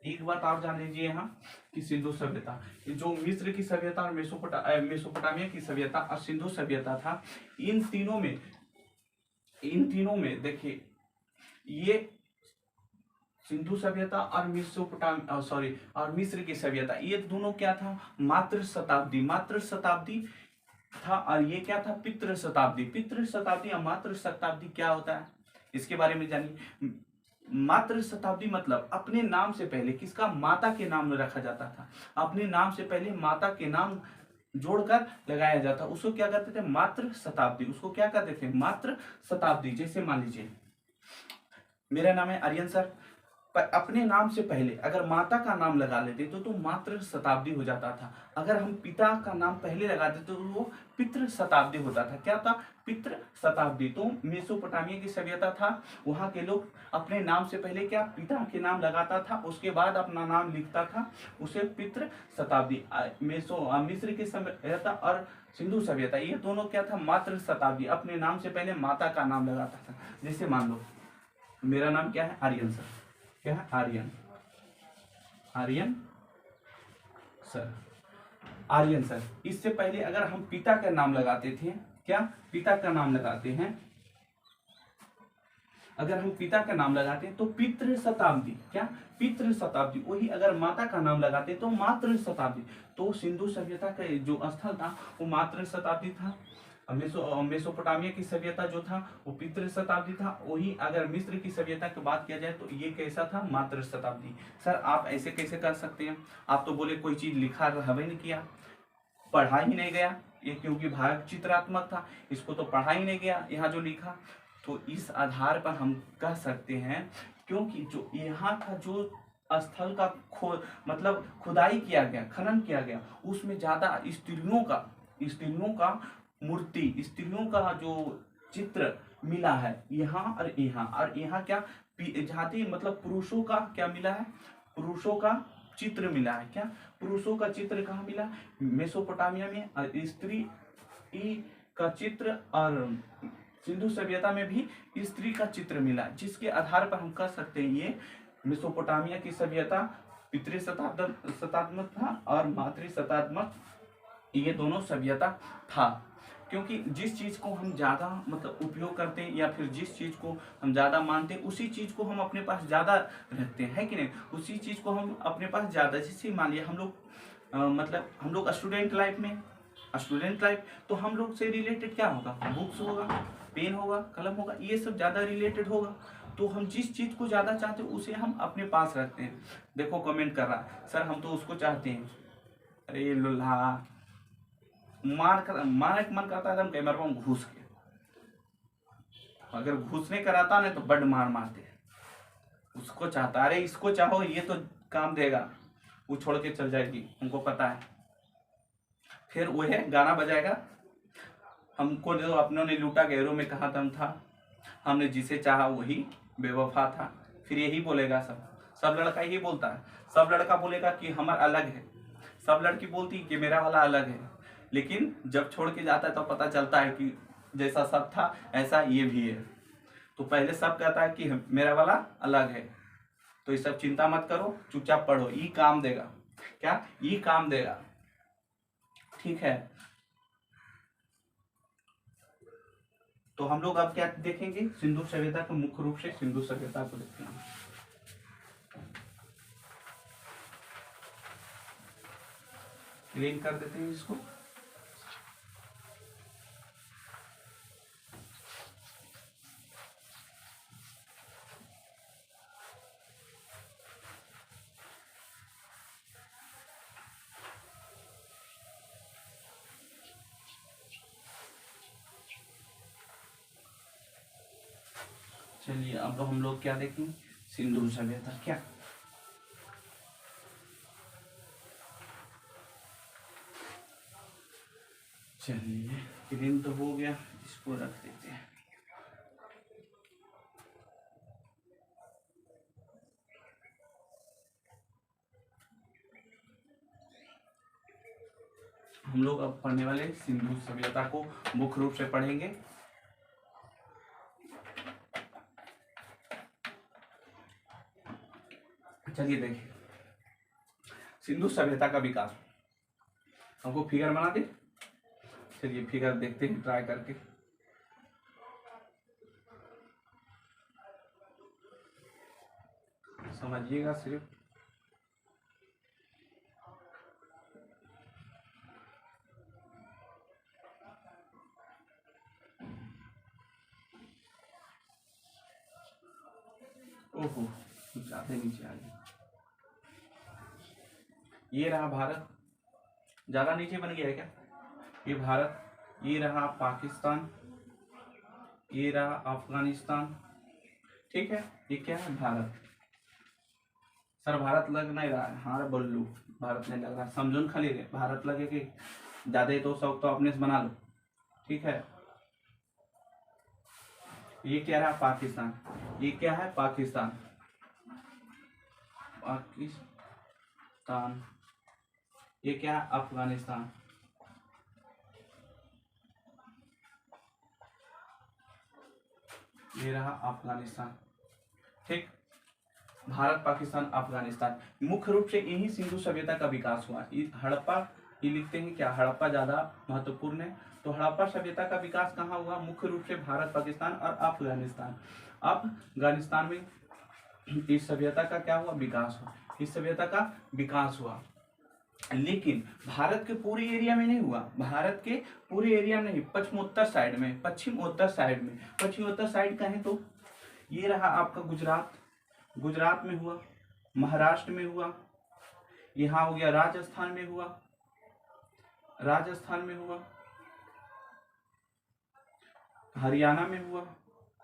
एक बात आप जान लीजिए यहाँ कि सिंधु सभ्यता, जो मिस्र की सभ्यता और मेसोपोटामिया की सभ्यता और सिंधु सभ्यता था, इन तीनों में देखिए ये सिंधु सभ्यता और और मिस्र की सभ्यता, ये दोनों क्या था? मात्र शताब्दी था। और ये क्या था? पितृ शताब्दी और मात्र शताब्दी क्या होता है इसके बारे में जानिए। मात्र शताब्दी मतलब अपने नाम से पहले किसका? माता के नाम रखा जाता था। अपने नाम से पहले माता के नाम जोड़कर लगाया जाता, उसको क्या कहते थे? मात्र शताब्दी। उसको क्या कहते थे? मात्र शताब्दी। जैसे मान लीजिए मेरा नाम है आर्यन सर, पर अपने नाम से पहले अगर माता का नाम लगा लेते तो मात्र शताब्दी हो जाता था। अगर हम पिता का नाम पहले लगा देते तो वो पितृ शताब्दी होता था। क्या था? पितृ शताब्दी। तो मेसोपोटामिया की सभ्यता था, वहाँ के लोग अपने नाम से पहले क्या? पिता के नाम लगाता था, उसके बाद अपना नाम लिखता था, उसे पितृ शताब्दी। मिस्र की सभ्यता और सिंधु सभ्यता, ये दोनों क्या था? मात्र शताब्दी। अपने नाम से पहले माता का नाम लगाता था। जैसे मान लो मेरा नाम क्या है? आर्यन सर। क्या है? आर्यन सर। आर्यन सर। इससे पहले अगर हम पिता का नाम लगाते थे, क्या? पिता का नाम लगाते हैं, अगर हम पिता का नाम लगाते हैं तो पितृ शताब्दी। क्या? पितृ शताब्दी। वही अगर माता का नाम लगाते तो मातृ शताब्दी। तो सिंधु सभ्यता का जो स्थल था वो मातृ शताब्दी था। मेसोपोटामिया की सभ्यता जो था वो पितृ शताब्दी था। वही अगर मिस्र की सभ्यता की बात किया जाए तो ये कैसा था? मातृ शताब्दी। सर आप ऐसे कैसे कर सकते हैं? आप तो बोले कोई चीज लिखा हमें नहीं किया, पढ़ा ही नहीं गया। ये क्योंकि भारत चित्रात्मक था, इसको तो पढ़ा ही नहीं गया यहाँ जो लिखा। तो इस आधार पर हम कह सकते हैं क्योंकि जो यहाँ का जो स्थल का मतलब खुदाई किया गया, खनन किया गया, उसमें ज्यादा स्त्रियों का मूर्ति, स्त्रियों का जो चित्र मिला है यहाँ और यहाँ क्या जाति मतलब पुरुषों का क्या मिला है? पुरुषों का चित्र मिला है। क्या? पुरुषों का चित्र कहाँ मिला? मेसोपोटामिया में। और स्त्री का चित्र और सिंधु सभ्यता में भी स्त्री का चित्र मिला, जिसके आधार पर हम कह सकते हैं ये मेसोपोटामिया की सभ्यता पितृ शताब्दक था और मातृ शताब्दक, ये दोनों सभ्यता था। क्योंकि जिस चीज को हम ज्यादा मतलब उपयोग करते हैं या फिर जिस चीज को हम ज्यादा मानते हैं उसी चीज को हम अपने पास ज्यादा रखते हैं, है कि नहीं? उसी चीज को हम अपने पास ज्यादा, जैसे मान लिया हम लोग स्टूडेंट लाइफ तो हम लोग से रिलेटेड क्या होगा? बुक्स होगा, पेन होगा, कलम होगा, ये सब ज्यादा रिलेटेड होगा। तो हम जिस चीज को ज्यादा चाहते हैं उसे हम अपने पास रखते हैं। देखो कमेंट कर रहा है सर हम तो उसको चाहते हैं। अरे लोल्हा मारने का मन करता है एकदम कैमरा में घुस के, अगर घुसने कराता ना तो बड मार मारते, उसको चाहता, अरे इसको चाहो ये तो काम देगा, वो छोड़ के चल जाएगी, हमको पता है। फिर वह गाना बजाएगा, हमको जो अपनों ने लूटा गैरों में कहा दम था, हमने जिसे चाहा वही बेवफा था। फिर यही बोलेगा, सब लड़का यही बोलता है। सब लड़का बोलेगा कि हमारा अलग है, सब लड़की बोलती कि मेरा वाला अलग है, लेकिन जब छोड़ के जाता है तो पता चलता है कि जैसा सब था ऐसा ये भी है। तो पहले सब कहता है कि मेरा वाला अलग है, तो ये सब चिंता मत करो, चुपचाप पढ़ो, ये काम देगा। क्या? ये काम देगा, ठीक है। तो हम लोग अब क्या देखेंगे? सिंधु सभ्यता को, मुख्य रूप से सिंधु सभ्यता को देखेंगे। क्लीन कर देते हैं इसको। चलिए अब हम लोग क्या देखेंगे? सिंधु सभ्यता। क्या? चलिए क्लीन तो हो गया, इसको रख देते हैं। हम लोग अब पढ़ने वाले सिंधु सभ्यता को मुख्य रूप से पढ़ेंगे। चलिए देखिए, सिंधु सभ्यता का विकास, हमको फिगर बना दे। चलिए फिगर देखते हैं ट्राई करके। समझिएगा सिर्फ। ओहो, ज्यादा नीचे आ गया। ये रहा भारत, ज्यादा नीचे बन गया है क्या? ये भारत, ये रहा पाकिस्तान, ये रहा अफगानिस्तान, ठीक है। ये क्या है? भारत। सर भारत लग नहीं रहा है, हाँ बोलू भारत नहीं लग रहा, समझो खाली रे, भारत लगेगी ज्यादा तो सब तो अपने से बना लो, ठीक है। ये क्या रहा? पाकिस्तान। ये क्या है? पाकिस्तान। पाकिस्तान। ये क्या है? अफगानिस्तान। ये रहा अफगानिस्तान, ठीक। भारत, पाकिस्तान, अफगानिस्तान। मुख्य रूप से यही सिंधु सभ्यता का विकास हुआ। हड़प्पा, ये लिखते हैं क्या? हड़प्पा ज्यादा महत्वपूर्ण है। तो हड़प्पा सभ्यता का विकास कहाँ हुआ? मुख्य रूप से भारत, पाकिस्तान और अफगानिस्तान। अफगानिस्तान में इस सभ्यता का क्या हुआ? विकास हुआ। इस सभ्यता का विकास हुआ, लेकिन भारत के पूरे एरिया में नहीं हुआ। भारत के पूरे एरिया में नहीं, पश्चिमोत्तर साइड में, पश्चिमोत्तर साइड में। पश्चिमोत्तर साइड का है तो ये रहा आपका गुजरात, गुजरात में हुआ, महाराष्ट्र में हुआ, यहाँ हो गया राजस्थान में हुआ, राजस्थान में हुआ, हरियाणा में हुआ,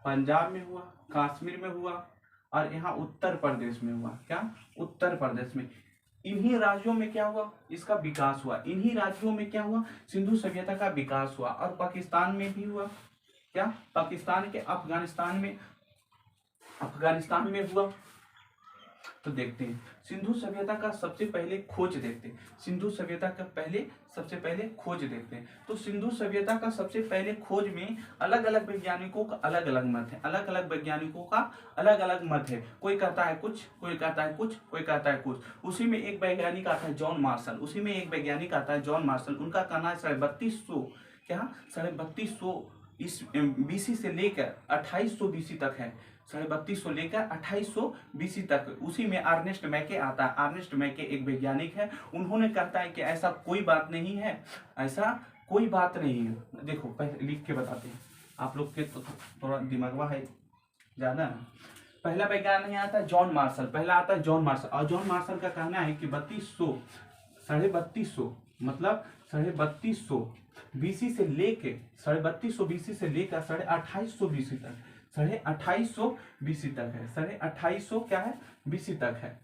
पंजाब में हुआ, कश्मीर में हुआ, और यहाँ उत्तर प्रदेश में हुआ। क्या? उत्तर प्रदेश में। इन्हीं राज्यों में क्या हुआ? इसका विकास हुआ। इन्हीं राज्यों में क्या हुआ? सिंधु सभ्यता का विकास हुआ। और पाकिस्तान में भी हुआ। क्या? पाकिस्तान के अफगानिस्तान में, अफगानिस्तान में हुआ। तो देखते हैं सिंधु सभ्यता का सबसे पहले खोज देखते हैं। सिंधु सभ्यता का सबसे पहले खोज देखते हैं। तो सिंधु सभ्यता का सबसे पहले खोज में अलग अलग वैज्ञानिकों का अलग अलग मत है। अलग अलग वैज्ञानिकों का अलग अलग मत है। कोई कहता है कुछ, कोई कहता है कुछ, कोई कहता है कुछ। उसी में एक वैज्ञानिक आता है जॉन मार्शल, उसी में एक वैज्ञानिक आता है जॉन मार्शल। उनका कहना है 3250, क्या 3250 इस बीसी से लेकर 2800 बीसी तक है। 3250 लेकर 2800 बीसी तक। उसी में अर्नेस्ट मैके आता है। अर्नेस्ट मैके एक वैज्ञानिक है। उन्होंने कहता है कि ऐसा कोई बात नहीं है, ऐसा कोई बात नहीं है। देखो पहले लिख के बताते हैं, आप लोग के तो थोड़ा दिमागवा है ज्यादा ना। पहला वैज्ञानिक आता है जॉन मार्शल, पहला आता है जॉन मार्शल। और जॉन मार्शल का कहना है कि 3200, 3250 मतलब 3250 बीसी से लेके 3250 बीसी से लेकर 2850 बीसी तक, 2850 बीसी तक है, 2850 क्या है बीसी तक है।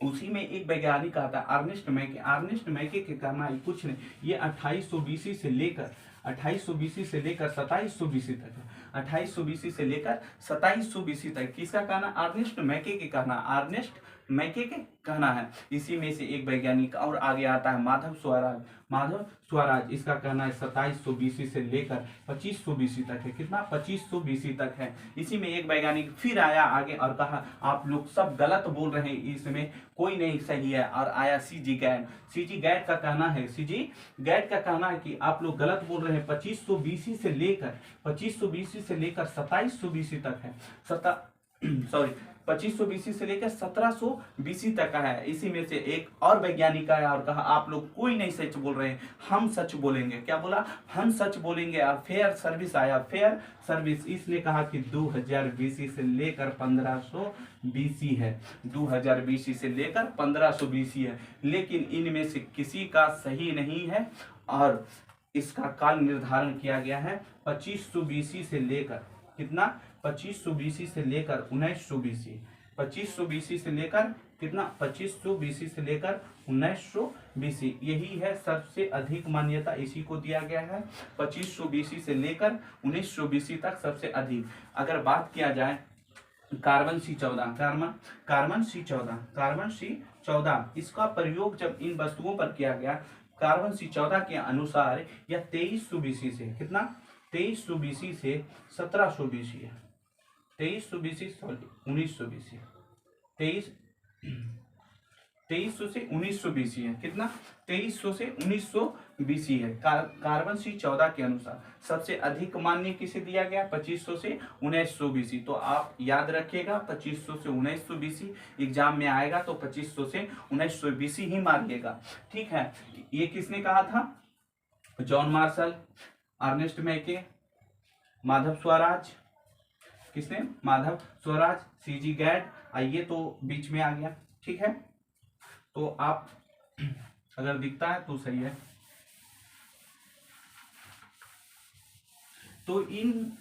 उसी में एक वैज्ञानिक आता है अर्नेस्ट मैके। अर्नेस्ट मैके के कहना है कुछ नहीं, ये 2800 बीसी से लेकर 2800 बीसी से लेकर 2700 बीसी तक है, 2800 बीसी से लेकर 2700 बीसी तक। किसका कहना? अर्नेस्ट मैके के कहना, अर्नेस्ट मैके के कहना है। इसी में से एक वैज्ञानिक और आगे आता है माधव स्वराज। माधव स्वराज, इसका कहना है 2700 बीसी से लेकर 2500 बीसी तक है। कितना? 2500 बीसी तक है। इसी में एक वैज्ञानिक फिर आया आगे और कहा आप लोग सब गलत बोल रहे हैं, इसमें कोई नहीं सही है। और आया सीजी गैड। सीजी गैड का कहना है, सीजी गैड का कहना है कि आप लोग गलत बोल रहे हैं। 2500 बीसी से लेकर 2500 बीसी से लेकर 2700 बीसी तक है। 2500 बीसी से लेकर 1700 बीसी तक का है। इसी में से एक और वैज्ञानिक आया और कहा आप लोग कोई नहीं सच बोल रहे हैं, हम सच बोलेंगे। क्या बोला? हम सच बोलेंगे। और फेयर सर्विस आया, फेयर सर्विस। इसने कहा कि 2000 बीसी से लेकर 1500 बीसी है, 2000 बीसी से लेकर 1500 बीसी है। लेकिन इनमें से किसी का सही नहीं है और इसका काल निर्धारण किया गया है 2500 बीसी से लेकर कितना? 2500 बीसी से लेकर 1900 बीसी। 2500 बीसी से लेकर कितना? 2500 बीसी से लेकर 1900 बीसी। यही है सबसे अधिक मान्यता, इसी को दिया गया है। 2500 बीसी से लेकर 1900 बीसी तक सबसे अधिक। अगर बात किया जाए कार्बन C14, कार्बन C14, इसका प्रयोग जब इन वस्तुओं पर किया गया कार्बन C14 के अनुसार यह 2300 बीसी से कितना? 2300 बीसी से 1700 बीसी है। 2300 बीसी 1900 बीसी, 2300 से 1900 बीसी है। कितना? 2300 से 1900 बीसी है। कार्बन C14 के अनुसार सबसे अधिक मान्य किसे दिया गया? 2500 से 1900 बीसी। तो आप याद रखिएगा 2500 से 1900 बीसी एग्जाम में आएगा तो 2500 से 1900 बीसी ही मारिएगा। ठीक है। ये किसने कहा था? जॉन मार्शल, अर्नेस्ट मैके, माधव स्वराज। किसने? माधव स्वराज, सीजी गैड। आइए तो बीच में आ गया। ठीक है, तो आप अगर दिखता है तो सही है। तो इन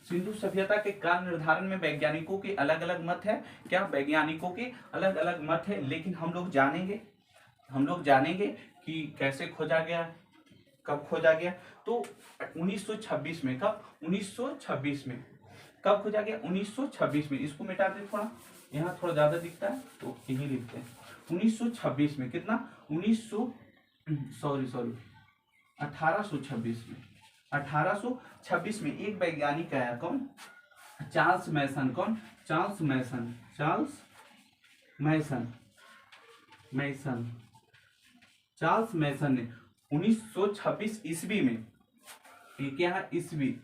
सिंधु सभ्यता के काल निर्धारण में वैज्ञानिकों के अलग अलग मत है। क्या? वैज्ञानिकों के अलग अलग मत है, लेकिन हम लोग जानेंगे कि कैसे खोजा गया, कब खोजा गया। तो 1926 में, कब? 1926 में कब खोजा गया? 1926 में। इसको मिटा दे थोड़ा, यहाँ थोड़ा ज्यादा दिखता है तो यही लिखते हैं। 1926 में। कितना? 1826 में। 1826 में एक वैज्ञानिक आया। कौन? चार्ल्स मैसन। कौन? चार्ल्स मैसन। चार्ल्स मैसन ने 1926 ईस्वी में, ये क्या है? ईस्वी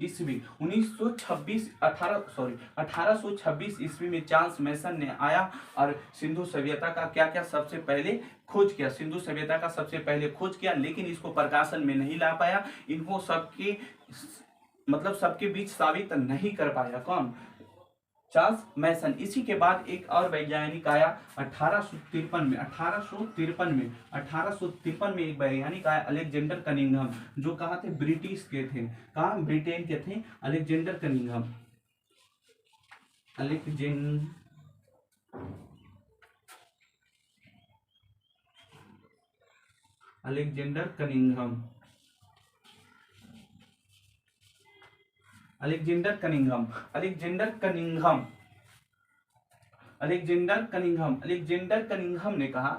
1826 ईस्वी में चार्ल्स मैसन ने आया और सिंधु सभ्यता का क्या क्या सबसे पहले खोज किया। सिंधु सभ्यता का सबसे पहले खोज किया, लेकिन इसको प्रकाशन में नहीं ला पाया। इनको सबके बीच साबित नहीं कर पाया। कौन? चार्ल्स मैसन। इसी के बाद एक और वैज्ञानिक आया 1853 में। 1853 में एक वैज्ञानिक आया अलेक्जेंडर कनिंघम, जो कहाँ थे? ब्रिटिश के थे। कहाँ? ब्रिटेन के थे। Alexander Cunningham. अलेक्जेंडर कनिंघम ने कहा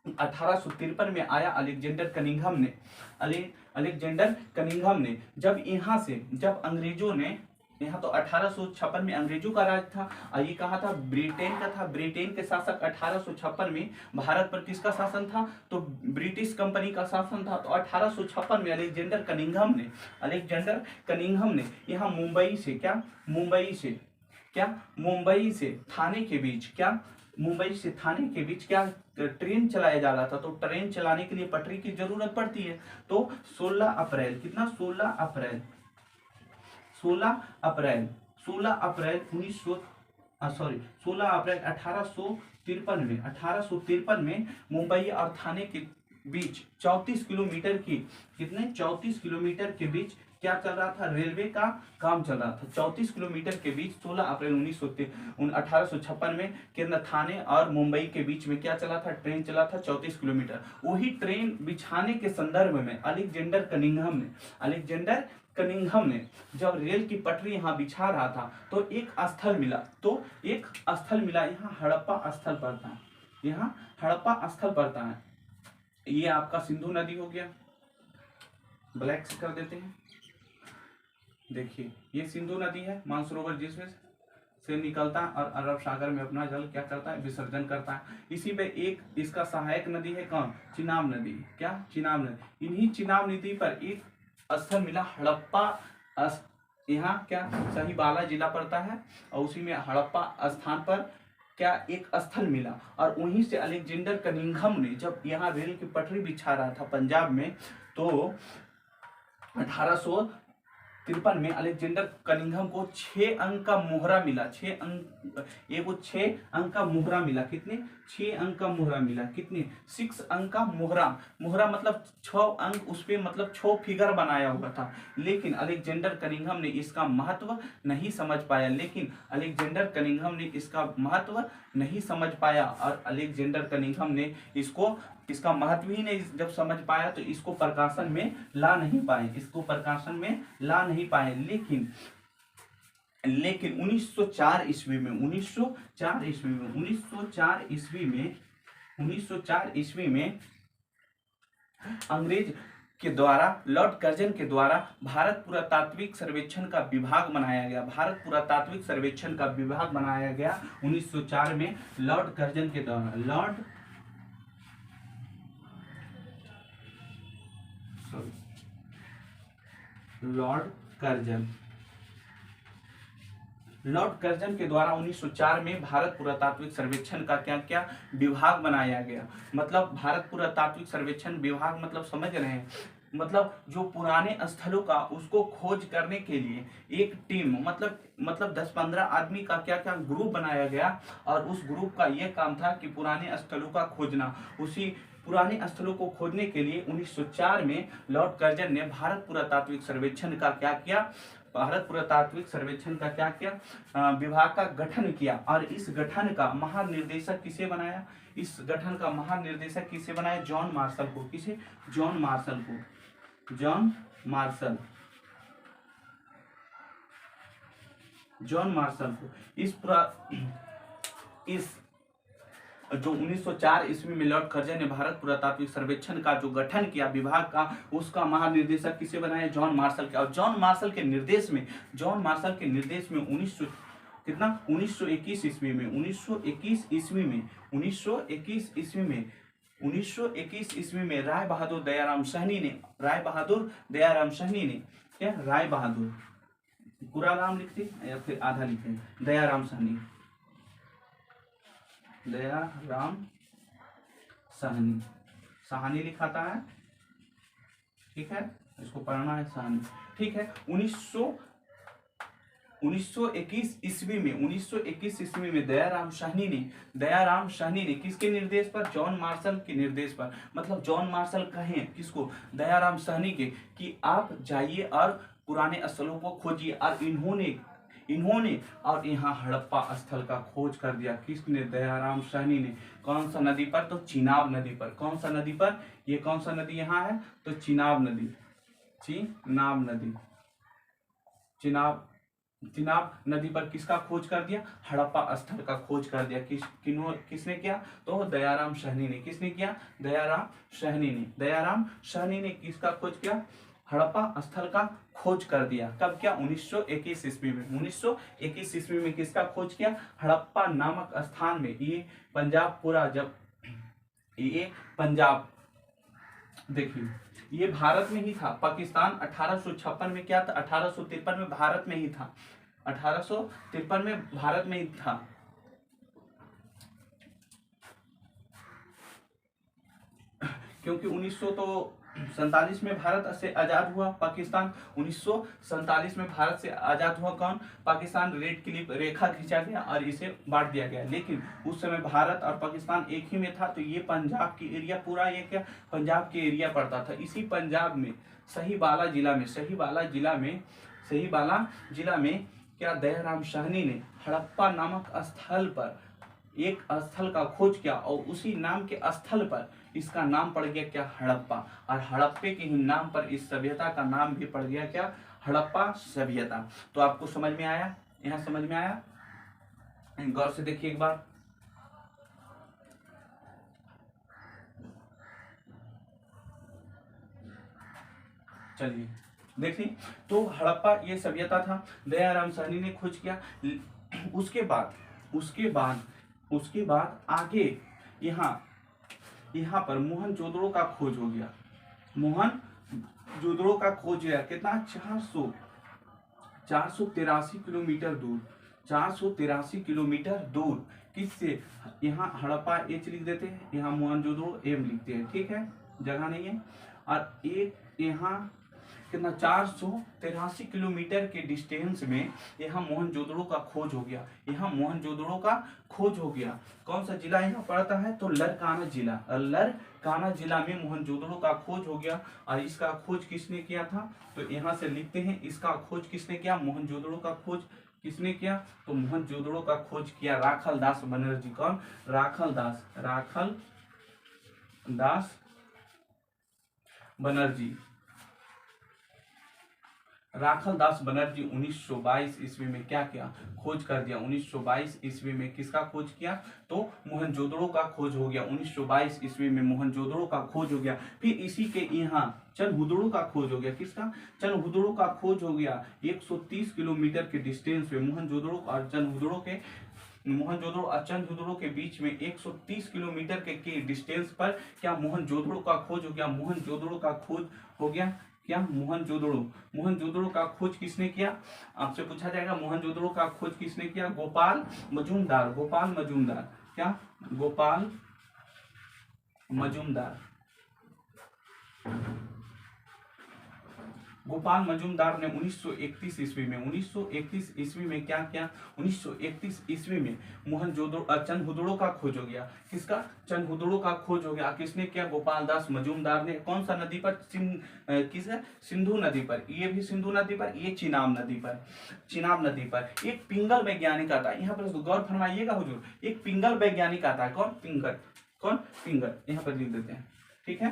1853 में आया अलेक्जेंडर कनिंघम ने जब अंग्रेजों ने, यहाँ तो 1856 में अंग्रेजों का राज था और ये कहा था ब्रिटेन का था। ब्रिटेन के शासक 1856 में भारत पर किसका शासन था? तो ब्रिटिश कंपनी का शासन था। तो 1856 में अलेक्जेंडर कनिंघम ने यहाँ मुंबई से थाने के बीच क्या ट्रेन चलाया जा रहा था। तो ट्रेन चलाने के लिए पटरी की जरूरत पड़ती है। तो 16 अप्रैल 1853 में मुंबई और थाने के बीच 34 किलोमीटर की, कितने 34 किलोमीटर के बीच क्या चल रहा था, रेलवे का काम चल रहा था। 34 किलोमीटर के बीच 16 अप्रैल 1856 में कितना थाने और मुंबई के बीच में क्या चला था, ट्रेन चला था 34 किलोमीटर। वही ट्रेन बिछाने के संदर्भ में अलेक्जेंडर कनिंघम ने जब रेल की पटरी यहाँ बिछा रहा था तो एक स्थल मिला, यहाँ हड़प्पा स्थल पड़ता है, यहाँ हड़प्पा स्थल पड़ता है। ये आपका सिंधु नदी हो गया, ब्लैक से कर देते हैं। देखिए ये सिंधु नदी है, मानसरोवर जिसमें से निकलता है और अरब सागर में अपना जल क्या करता है, विसर्जन करता है। इसी पे एक इसका सहायक नदी है कौन, चिनाब नदी। क्या, चिनाब नदी। इन्हीं चिनाब नदी पर एक स्थल मिला हड़प्पा, यहाँ क्या सहीबाला जिला पड़ता है और उसी में हड़प्पा स्थान पर क्या एक स्थल मिला। और वहीं से अलेक्जेंडर कनिंघम ने जब यहाँ रेल की पटरी बिछा रहा था पंजाब में, तो 1853 में अलेक्जेंडर कनिंघम को 6 अंक का मोहरा मिला। 6 अंक का मोहरा मिला। कितने, 6 अंक का मोहरा मिला। कितने, 6 अंक का मोहरा। मोहरा मतलब 6 अंक, उस पे मतलब 6 फिगर बनाया हुआ था। लेकिन अलेक्जेंडर कनिंघम ने इसका महत्व नहीं समझ पाया और अलेक्जेंडर कनिंघम ने इसका महत्व ही नहीं जब समझ पाया तो इसको प्रकाशन में ला नहीं पाए। लेकिन 1904 ईस्वी में अंग्रेज के द्वारा, लॉर्ड कर्जन के द्वारा भारत पुरातात्विक सर्वेक्षण का विभाग बनाया गया। 1904 में लॉर्ड कर्जन के द्वारा, लॉर्ड कर्जन के द्वारा 1904 में भारत पुरातात्विक सर्वेक्षण का क्या विभाग बनाया गया। मतलब भारत पुरातात्विक सर्वेक्षण विभाग मतलब समझ रहे हैं, मतलब जो पुराने स्थलों का उसको खोज करने के लिए एक टीम मतलब 10-15 आदमी का क्या ग्रुप बनाया गया। और उस ग्रुप का यह काम था कि पुराने स्थलों का खोजना। उसी पुराने स्थलों को खोजने के लिए 1904 में लॉर्ड कर्जन ने भारत पुरातात्विक सर्वेक्षण का विभाग का गठन किया। और इस गठन का महानिर्देशक किसे बनाया, जॉन मार्शल को। किसे, जॉन मार्शल को। इस जो 1904 ईस्वी में लॉर्ड कर्जन ने भारत पुरातात्विक सर्वेक्षण का जो गठन किया विभाग का, उसका महानिर्देशक किसे बनाया, जॉन मार्शल के। और जॉन मार्शल के निर्देश में 1921 ईस्वी में राय बहादुर दयाराम सहनी ने पूरा नाम लिखते या फिर आधा लिखते, दयाराम साहनी लिखाता है, ठीक है, इसको पढ़ना है साहनी, ठीक है। 1921 ईस्वी में दयाराम साहनी ने किसके निर्देश पर, जॉन मार्शल के निर्देश पर, मतलब जॉन मार्शल कहें किसको, दयाराम साहनी के, कि आप जाइए और पुराने स्थलों को खोजिए। और इन्होंने और यहाँ हड़प्पा स्थल का खोज कर दिया। किसने, दयाराम साहनी ने। कौन सा नदी पर, तो चिनाब नदी पर। कौन सा नदी पर, ये कौन सा नदी यहाँ है, तो चिनाब नदी पर किसका खोज कर दिया, हड़प्पा स्थल का खोज कर दिया। किसने किया, तो दयाराम साहनी ने। किसने किया, दयाराम साहनी ने किसका खोज किया, हड़प्पा स्थल का खोज कर दिया। कब किया, 1921 ईस्वी में। 1921 ईस्वी में किसका खोज किया, हड़प्पा नामक स्थान में। ये पंजाब देखिए ये भारत में ही था। पाकिस्तान 1856 में क्या था, 1853 में भारत में ही था। 1853 में भारत में ही था। क्योंकि 1900 तो 1947 में भारत से आजाद हुआ पाकिस्तान। 1947 में भारत से आजाद हुआ कौन? पाकिस्तान। रेड क्लिप रेखा खींचा गया और इसे बांट दिया गया, लेकिन उस समय भारत और पाकिस्तान एक ही में था, तो ये पंजाब की एरिया पूरा ये क्या पंजाब के एरिया पड़ता था। इसी पंजाब में सहीवाला जिला में क्या दयाराम साहनी ने हड़प्पा नामक स्थल पर एक स्थल का खोज किया और उसी नाम के स्थल पर इसका नाम पड़ गया क्या? हड़प्पा। और हड़प्पे के ही नाम पर इस सभ्यता का नाम भी पड़ गया क्या? हड़प्पा सभ्यता। तो आपको समझ में आया? यहाँ समझ में आया? गौर से देखिए एक बार। चलिए देखिए, तो हड़प्पा ये सभ्यता था, दयाराम साहनी ने खोज किया। उसके बाद आगे यहाँ पर मोहनजोदड़ो का खोज हो गया। मोहनजोदड़ो का खोज है कितना? 483 किलोमीटर दूर। 483 किलोमीटर दूर किससे? यहाँ हड़प्पा एच लिख देते हैं, यहाँ मोहनजोदड़ो एम लिखते हैं, ठीक है, जगह नहीं है। और एक यहाँ कितना 483 किलोमीटर के डिस्टेंस में यहाँ मोहनजोदड़ो का खोज हो गया। यहाँ मोहनजोदड़ो का खोज हो गया। कौन सा जिला यहाँ पड़ता है? तो लरकाना जिला। लरकाना जिला में मोहनजोदड़ो का खोज हो गया। और इसका खोज किसने किया था? तो यहाँ से लिखते हैं, इसका खोज किसने किया? मोहनजोदड़ो का खोज किसने किया? तो मोहनजोदड़ो का खोज किया राखल दास बनर्जी। कौन? राखल दास बनर्जी। राखल दास बनर्जी 1922 ईस्वी में क्या किया? खोज कर दिया। 1922 ईस्वी में किसका खोज किया? तो मोहनजोदड़ो का खोज हो गया। 1922 ईस्वी में मोहनजोदड़ो का खोज हो गया। फिर इसी के यहाँ चनहुदड़ो का खोज हो गया। किसका? चनहुदड़ो का खोज हो गया। 130 किलोमीटर के डिस्टेंस पे मोहनजोदड़ो और चनहुदड़ो के बीच में 130 किलोमीटर के डिस्टेंस पर क्या मोहनजोदड़ो का खोज हो गया? मोहनजोदड़ो का खोज हो गया। क्या? मोहनजोदड़ो का खोज किसने किया? आपसे पूछा जाएगा मोहनजोदड़ो का खोज किसने किया? गोपाल मजूमदार। क्या? गोपाल मजूमदार ने 1931 ईस्वी में क्या किया? 1931 ईस्वी में चनहुदड़ो का खोज हो गया। किसका? चनहुदड़ो का खोज हो गया। किसने किया? गोपाल दास मजूमदार ने। कौन सा नदी पर? सिंधु नदी पर। ये भी सिंधु नदी पर, ये चिनाब नदी पर। एक पिंगल वैज्ञानिक आता है, यहाँ पर गौर फरमाइएगा हुजूर। एक पिंगल वैज्ञानिक आता है। कौन? पिंगल। यहाँ पर लिख देते हैं, ठीक है,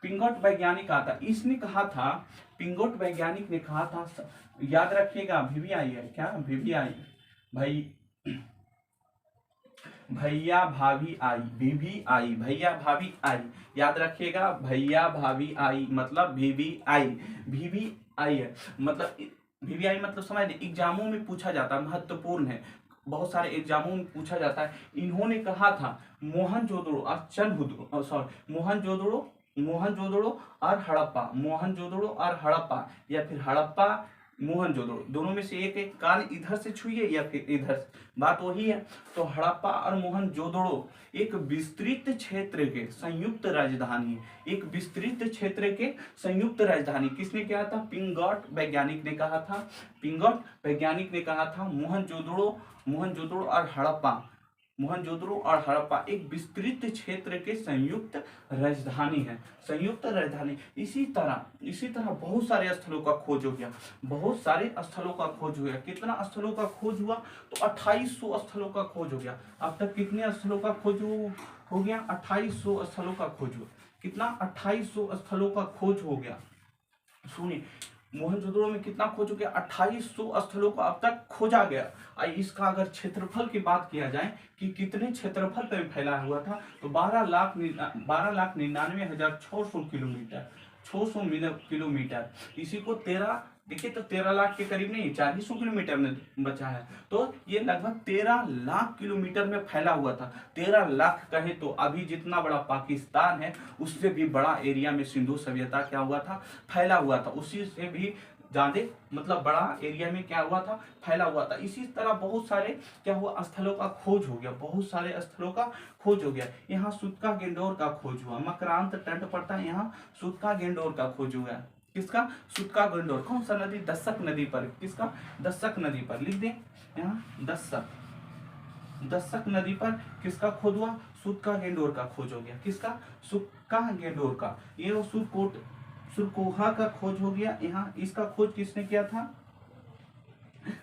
पिंगट वैज्ञानिक आता। इसने कहा था, पिंगट वैज्ञानिक ने कहा था, याद रखिएगा, वीवीआई है क्या? वीवीआई भैया भाभी आई, याद रखिएगा, भैया भाभी आई मतलब वीवीआई है। मतलब वीवीआई मतलब समझ लें, एग्जामों में पूछा जाता है, महत्वपूर्ण है, बहुत सारे एग्जामों में पूछा जाता है। इन्होंने कहा था मोहनजोदड़ो और हड़प्पा, या फिर हड़प्पा मोहनजोदड़ो, दोनों में से एक कान इधर से छुइए या फिर इधर से, बात वही है। तो हड़प्पा और मोहनजोदड़ो एक विस्तृत क्षेत्र के संयुक्त राजधानी किसने कहा था? पिंगट वैज्ञानिक ने कहा था। मोहनजोदड़ो और हड़प्पा एक विस्तृत क्षेत्र के संयुक्त राजधानी। इसी तरह बहुत सारे स्थलों का खोज हो गया। कितना स्थलों का खोज हुआ? तो 2800 स्थलों का खोज हो गया। अब तक कितने स्थलों का खोज हो गया? 2800 स्थलों का खोज हुआ। कितना? 2800 स्थलों का खोज हो गया। सुनिए, मोहनजोदड़ो में कितना खोज हो गया? 2800 स्थलों को अब तक खोजा गया। इसका अगर क्षेत्रफल की बात किया जाए कि कितने क्षेत्रफल पर फैला हुआ था, तो 12,99,600 किलोमीटर। इसी को 13 लाख के करीब नहीं, 400 किलोमीटर में बचा है। तो ये लगभग 13 लाख किलोमीटर में फैला हुआ था। 13 लाख कहे तो अभी जितना बड़ा पाकिस्तान है उससे भी बड़ा एरिया में सिंधु सभ्यता क्या हुआ था? फैला हुआ था। उसी से भी ज्यादा मतलब बड़ा एरिया में क्या हुआ था, फैला हुआ था। इसी तरह बहुत सारे क्या हुआ, स्थलों का खोज हो गया, बहुत सारे स्थलों का खोज हो गया। यहाँ सूतका गेंडोर का खोज हुआ, मकरांत तट पड़ता है, यहाँ सूतका गेंडोर का खोज हुआ। किसका? सूतका गेंडोर। कौन सा नदी? दस्सक नदी पर। किसका? दस्सक नदी पर। लिख दें यहाँ दस्सक, दस्सक नदी पर किसका खोज हुआ? सूतका गेंडोर का खोज हो गया। किसका? सूतका गेंडोर का। ये वो सुरकोहा का खोज हो गया। यहाँ इसका खोज किसने किया था?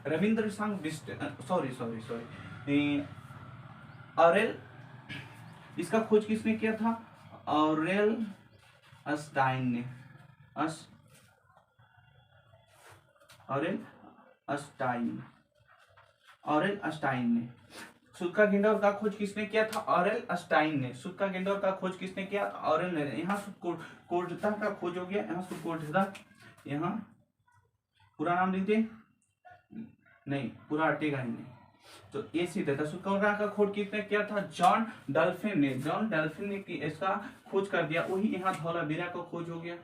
रविंद्र संघ बिस्ट, सॉरी ऑरेल, इसका खोज किसने किया था? ऑरेल अस्टाइन ने। ऑरेल अस्टाइन ने। सूतका गेंडोर का खोज किसने किया था? ऑरेल अस्टाइन ने। सूतका गेंडोर का खोज किसने किया? ऑरेल ने। यहाँ सुकोर्डता का खोज हो गया। यहाँ सुकोर्डता, यहाँ पूरा नाम लिख दे, नहीं पूरा हटेगा ही नहीं, तो ये सीधा था। सुकोर्डता का खोज किसने किया था? जॉन डॉल्फिन ने। जॉन डॉल्फिन ने इसका खोज कर दिया। वही यहाँ धौलावीरा का खोज हो गया।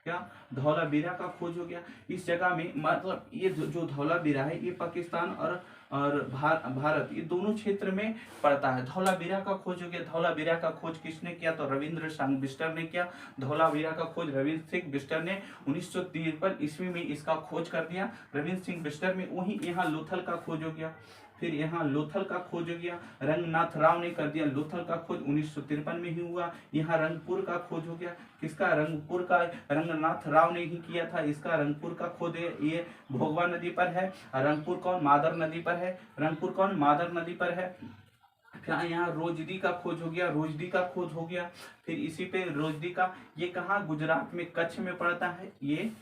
क्या? धौलावीरा का खोज हो गया। इस जगह में मतलब ये जो धौलावीरा है, ये पाकिस्तान और भारत, ये दोनों क्षेत्र में पड़ता है। धौलावीरा का खोज हो गया। धौलावीरा का खोज किसने किया? तो रविंद्र संघ बिस्टर ने किया। धौलावीरा का खोज रविंद्र सिंह बिस्टर ने 1953 ईस्वी में इसका खोज कर दिया। रविंद्र सिंह बिस्टर में। वहीं यहाँ लोथल का खोज हो गया। फिर यहाँ लोथल का खोज हो गया, रंगनाथ राव ने कर दिया। लोथल का खोज 1953 में ही हुआ। यहाँ रंगपुर का खोज हो गया। किसका? रंगपुर का रंगनाथ राव ने ही किया था। इसका रंगपुर का खोज है, ये भोगवा नदी पर है। रंगपुर कौन? मादर नदी पर है। रंगपुर कौन? मादर नदी पर है। फिर यहाँ रोजदी का खोज हो गया। रोजदी का खोज हो गया। फिर इसी पे रोजदी का, ये कहाँ? गुजरात में कच्छ में पड़ता है। ये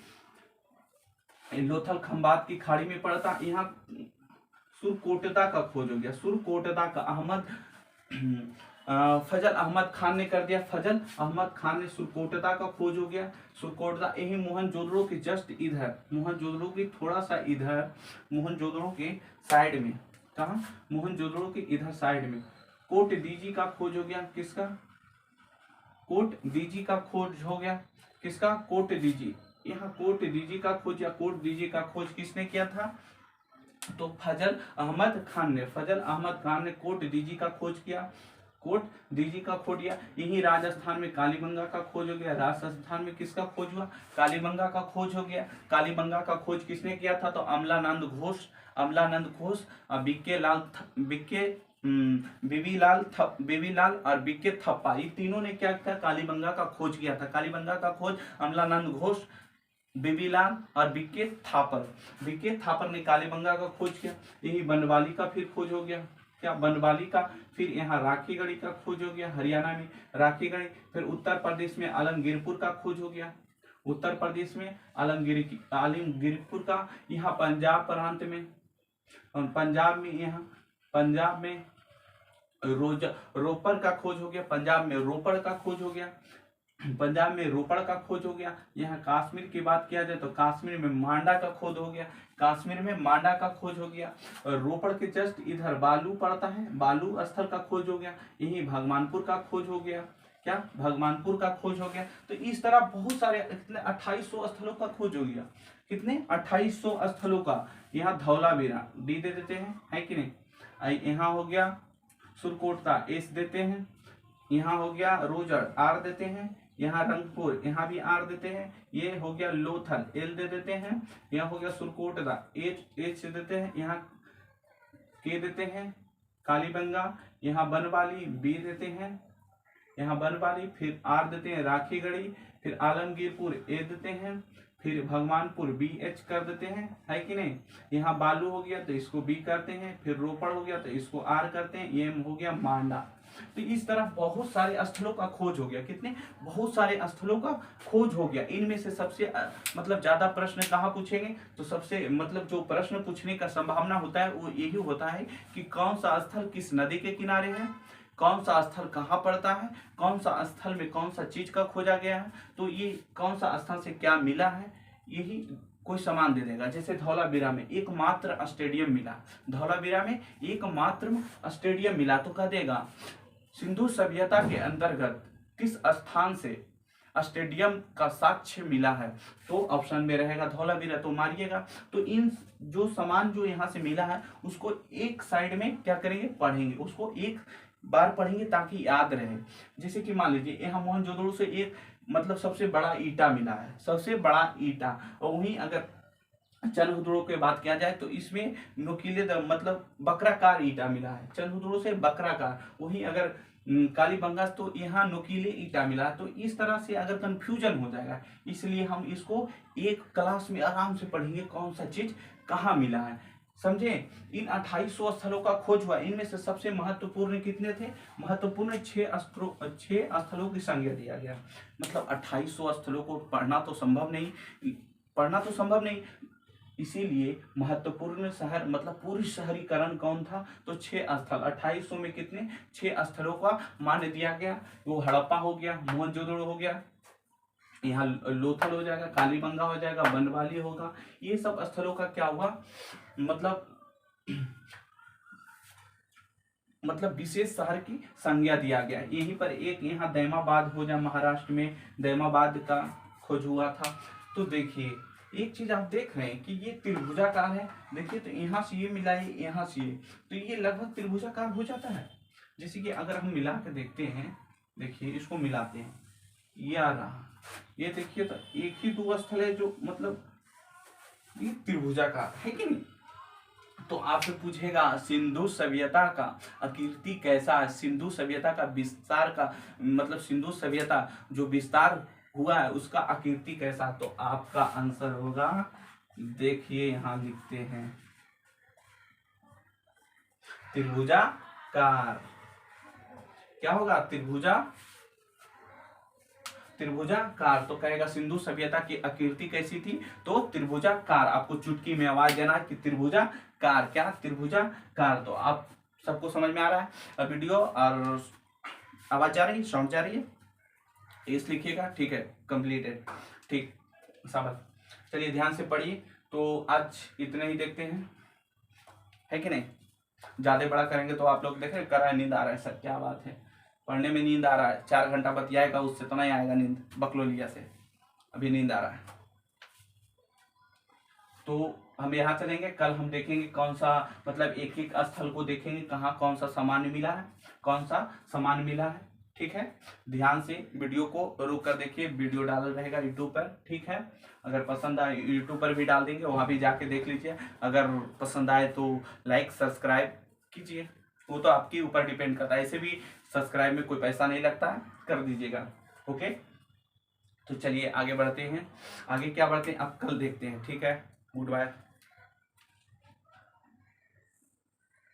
लोथल खंबात की खाड़ी में पड़ता। यहाँ सुरकोटदा का खोज हो गया। सुरकोटदा का फजल अहमद खान ने कर दिया। फजल अहमद खान ने सुरकोटदा का खोज हो गया। सुरकोटदा यही मोहनजोदड़ो के जस्ट इधर, मोहनजोदड़ो की थोड़ा सा इधर, मोहनजोदड़ो के साइड में। कहा? मोहनजोदड़ो के इधर साइड में। कोट दीजी का खोज हो गया। किसका? कोट दीजी का खोज हो गया। किसका? कोट दीजी। यहाँ कोट दीजी का खोज या कोट दीजी का खोज किसने किया था? तो फजल अहमद खान ने। फजल अहमद खान ने कोट दीजी का खोज किया। कोट दीजी का खोज किया। यही राजस्थान में कालीबंगा का खोज हो गया। राजस्थान में किसका खोज हुआ? कालीबंगा का खोज हो गया। कालीबंगा का खोज किसने किया था? तो अमलानंद घोष, अमलानंद घोष और बेबीलाल और बीके थप्पा, ये तीनों ने क्या किया? कालीबंगा का खोज किया था। कालीबंगा का खोज अमलानंद घोष, बेबीलाल और बीके थापर ने कालीबंगा का खोज किया। यही बनवाली का फिर खोज हो गया। क्या? बनवाली का। फिर यहाँ राखीगढ़ी का खोज हो गया, हरियाणा में राखीगढ़ी। फिर उत्तर प्रदेश में आलमगीरपुर का खोज हो गया। उत्तर प्रदेश में आलमगीरपुर का। यहाँ पंजाब प्रांत में, पंजाब में, यहाँ पंजाब में रोपड़ का खोज हो गया। पंजाब में रोपड़ का खोज हो गया। पंजाब में रोपड़ का खोज हो गया। यहाँ कश्मीर की बात किया जाए तो कश्मीर में मांडा का खोज हो गया। कश्मीर में मांडा का खोज हो गया। रोपड़ के जस्ट इधर बालू पड़ता है, बालू स्थल का खोज हो गया। यही भगवानपुर का खोज हो गया। क्या? भगवानपुर का खोज हो गया। तो इस तरह बहुत सारे, कितने 2800 स्थलों का खोज हो गया। कितने? 2800 स्थलों का। यहाँ धौलावीरा डी दे देते हैं, है कि नहीं। यहाँ हो गया सुरकोटदा एस देते हैं। यहाँ हो गया रोजड़ आर देते हैं। यहाँ रंगपुर, यहाँ भी आर देते हैं। ये हो गया लोथल एल दे देते हैं। यहाँ हो गया सुरकोटदा एच देते हैं। यहाँ के देते हैं। कालीबंगा, यहाँ बनवाली बी देते हैं। यहाँ बनवाली, फिर आर देते हैं राखीगढ़ी, फिर आलमगीरपुर ए देते हैं, फिर भगवानपुर बी एच कर देते हैं, है कि नहीं। यहाँ बालू हो गया तो इसको बी करते हैं। फिर रोपड़ हो गया तो इसको आर करते हैं। ये हो गया मांडा। तो इस तरह बहुत सारे स्थलों का खोज हो गया। कितने? बहुत सारे स्थलों का खोज हो गया। इनमें से सबसे मतलब ज्यादा प्रश्न कहाँ पूछेंगे? तो सबसे मतलब जो प्रश्न पूछने का संभावना होता है वो यही होता है कि कौन सा स्थल किस नदी के किनारे है, कौन सा स्थल कहाँ पड़ता है, कौन सा स्थल में कौन सा चीज का खोजा गया है, तो ये कौन सा स्थल से क्या मिला है, यही कोई सामान दे देगा। जैसे धौलावीरा में एकमात्र स्टेडियम मिला, धौलावीरा में एकमात्र स्टेडियम मिला, तो कह देगा सिंधु सभ्यता के अंतर्गत किस स्थान से स्टेडियम का साक्ष्य मिला है, तो ऑप्शन में रहेगा धौलावीरा। तो मारिएगा। तो इन जो सामान जो यहाँ से मिला है उसको एक साइड में क्या करेंगे, पढ़ेंगे, उसको एक बार पढ़ेंगे ताकि याद रहे। जैसे कि मान लीजिए यहाँ मोहनजोदड़ो से एक मतलब सबसे बड़ा ईटा मिला है, सबसे बड़ा ईटा। और वहीं अगर चंद्रहुदड़ो की बात किया जाए तो इसमें नुकीले मतलब बकराकार ईटा मिला है, चंद्रहुदड़ो से बकराकार। वहीं अगर कालीबंगा तो यहाँ नुकीले ईटा मिला। तो इस तरह से अगर कंफ्यूजन हो जाएगा, इसलिए हम इसको एक क्लास में आराम से पढ़ेंगे कौन सा चीज कहाँ मिला है, समझे। इन 2800 स्थलों का खोज हुआ, इनमें से सबसे महत्वपूर्ण कितने थे, महत्वपूर्ण 6 स्थलों की संख्या दिया गया। मतलब 2800 स्थलों को पढ़ना तो संभव नहीं, इसीलिए महत्वपूर्ण शहर मतलब पूरी शहरीकरण कौन था, तो 6 स्थल। 2800 में कितने, 6 स्थलों का मान दिया गया। वो हड़प्पा हो गया, मोहनजोदड़ो हो गया, यहाँ लोथल हो जाएगा, कालीबंगा हो जाएगा, बनवाली होगा। ये सब स्थलों का क्या हुआ, मतलब विशेष शहर की संज्ञा दिया गया। यहीं पर एक यहाँ दैमाबाद हो जाए, महाराष्ट्र में दैमाबाद का खोज हुआ था। तो देखिए एक चीज आप देख रहे हैं कि ये त्रिभुजाकार है, देखिए तो यहाँ से ये मिला है, यहाँ से ये, तो ये लगभग त्रिभुजाकार हो जाता है। जैसे कि अगर हम मिला के देखते हैं, देखिए इसको मिलाते हैं, ये आ रहा, ये देखिए तो एक ही 2 स्थल है जो मतलब ये त्रिभुजाकार है कि नहीं। तो आपसे पूछेगा सिंधु सभ्यता का आकृति कैसा है, सिंधु सभ्यता का विस्तार का मतलब सिंधु सभ्यता जो विस्तार हुआ है उसका आकृति कैसा, तो आपका आंसर होगा, देखिए यहाँ लिखते हैं त्रिभुजाकार। क्या होगा, त्रिभुजाकार। तो कहेगा सिंधु सभ्यता की आकृति कैसी थी, तो त्रिभुजाकार। आपको चुटकी में आवाज देना है कि त्रिभुजाकार, क्या त्रिभुजाकार। तो आप सबको समझ में आ रहा है अब वीडियो, और आवाज जा रही है, साउंड जा रही है, इस लिखिएगा, ठीक है, कंप्लीटेड, ठीक, शाबाश। चलिए ध्यान से पढ़िए। तो आज इतने ही देखते हैं, है कि नहीं। ज्यादा बड़ा करेंगे तो आप लोग देखें कर रहा है, नींद आ रहा है सर, क्या बात है, पढ़ने में नींद आ रहा है, 4 घंटा बतियाएगा उससे तो नहीं आएगा नींद, बकलोलिया से अभी नींद आ रहा है। तो हम यहाँ चलेंगे, कल हम देखेंगे कौन सा मतलब एक एक स्थल को देखेंगे कहाँ कौन सा सामान मिला है, कौन सा सामान मिला है, ठीक है। ध्यान से वीडियो को रोक कर देखिए, वीडियो डाल रहेगा यूट्यूब पर, ठीक है। अगर पसंद आए यूट्यूब पर भी डाल देंगे, वहां भी जाके देख लीजिए। अगर पसंद आए तो लाइक सब्सक्राइब कीजिए, वो तो आपके ऊपर डिपेंड करता है। ऐसे भी सब्सक्राइब में कोई पैसा नहीं लगता है, कर दीजिएगा, ओके। तो चलिए आगे बढ़ते हैं, आगे क्या बढ़ते हैं अब कल देखते हैं, ठीक है। Good bye.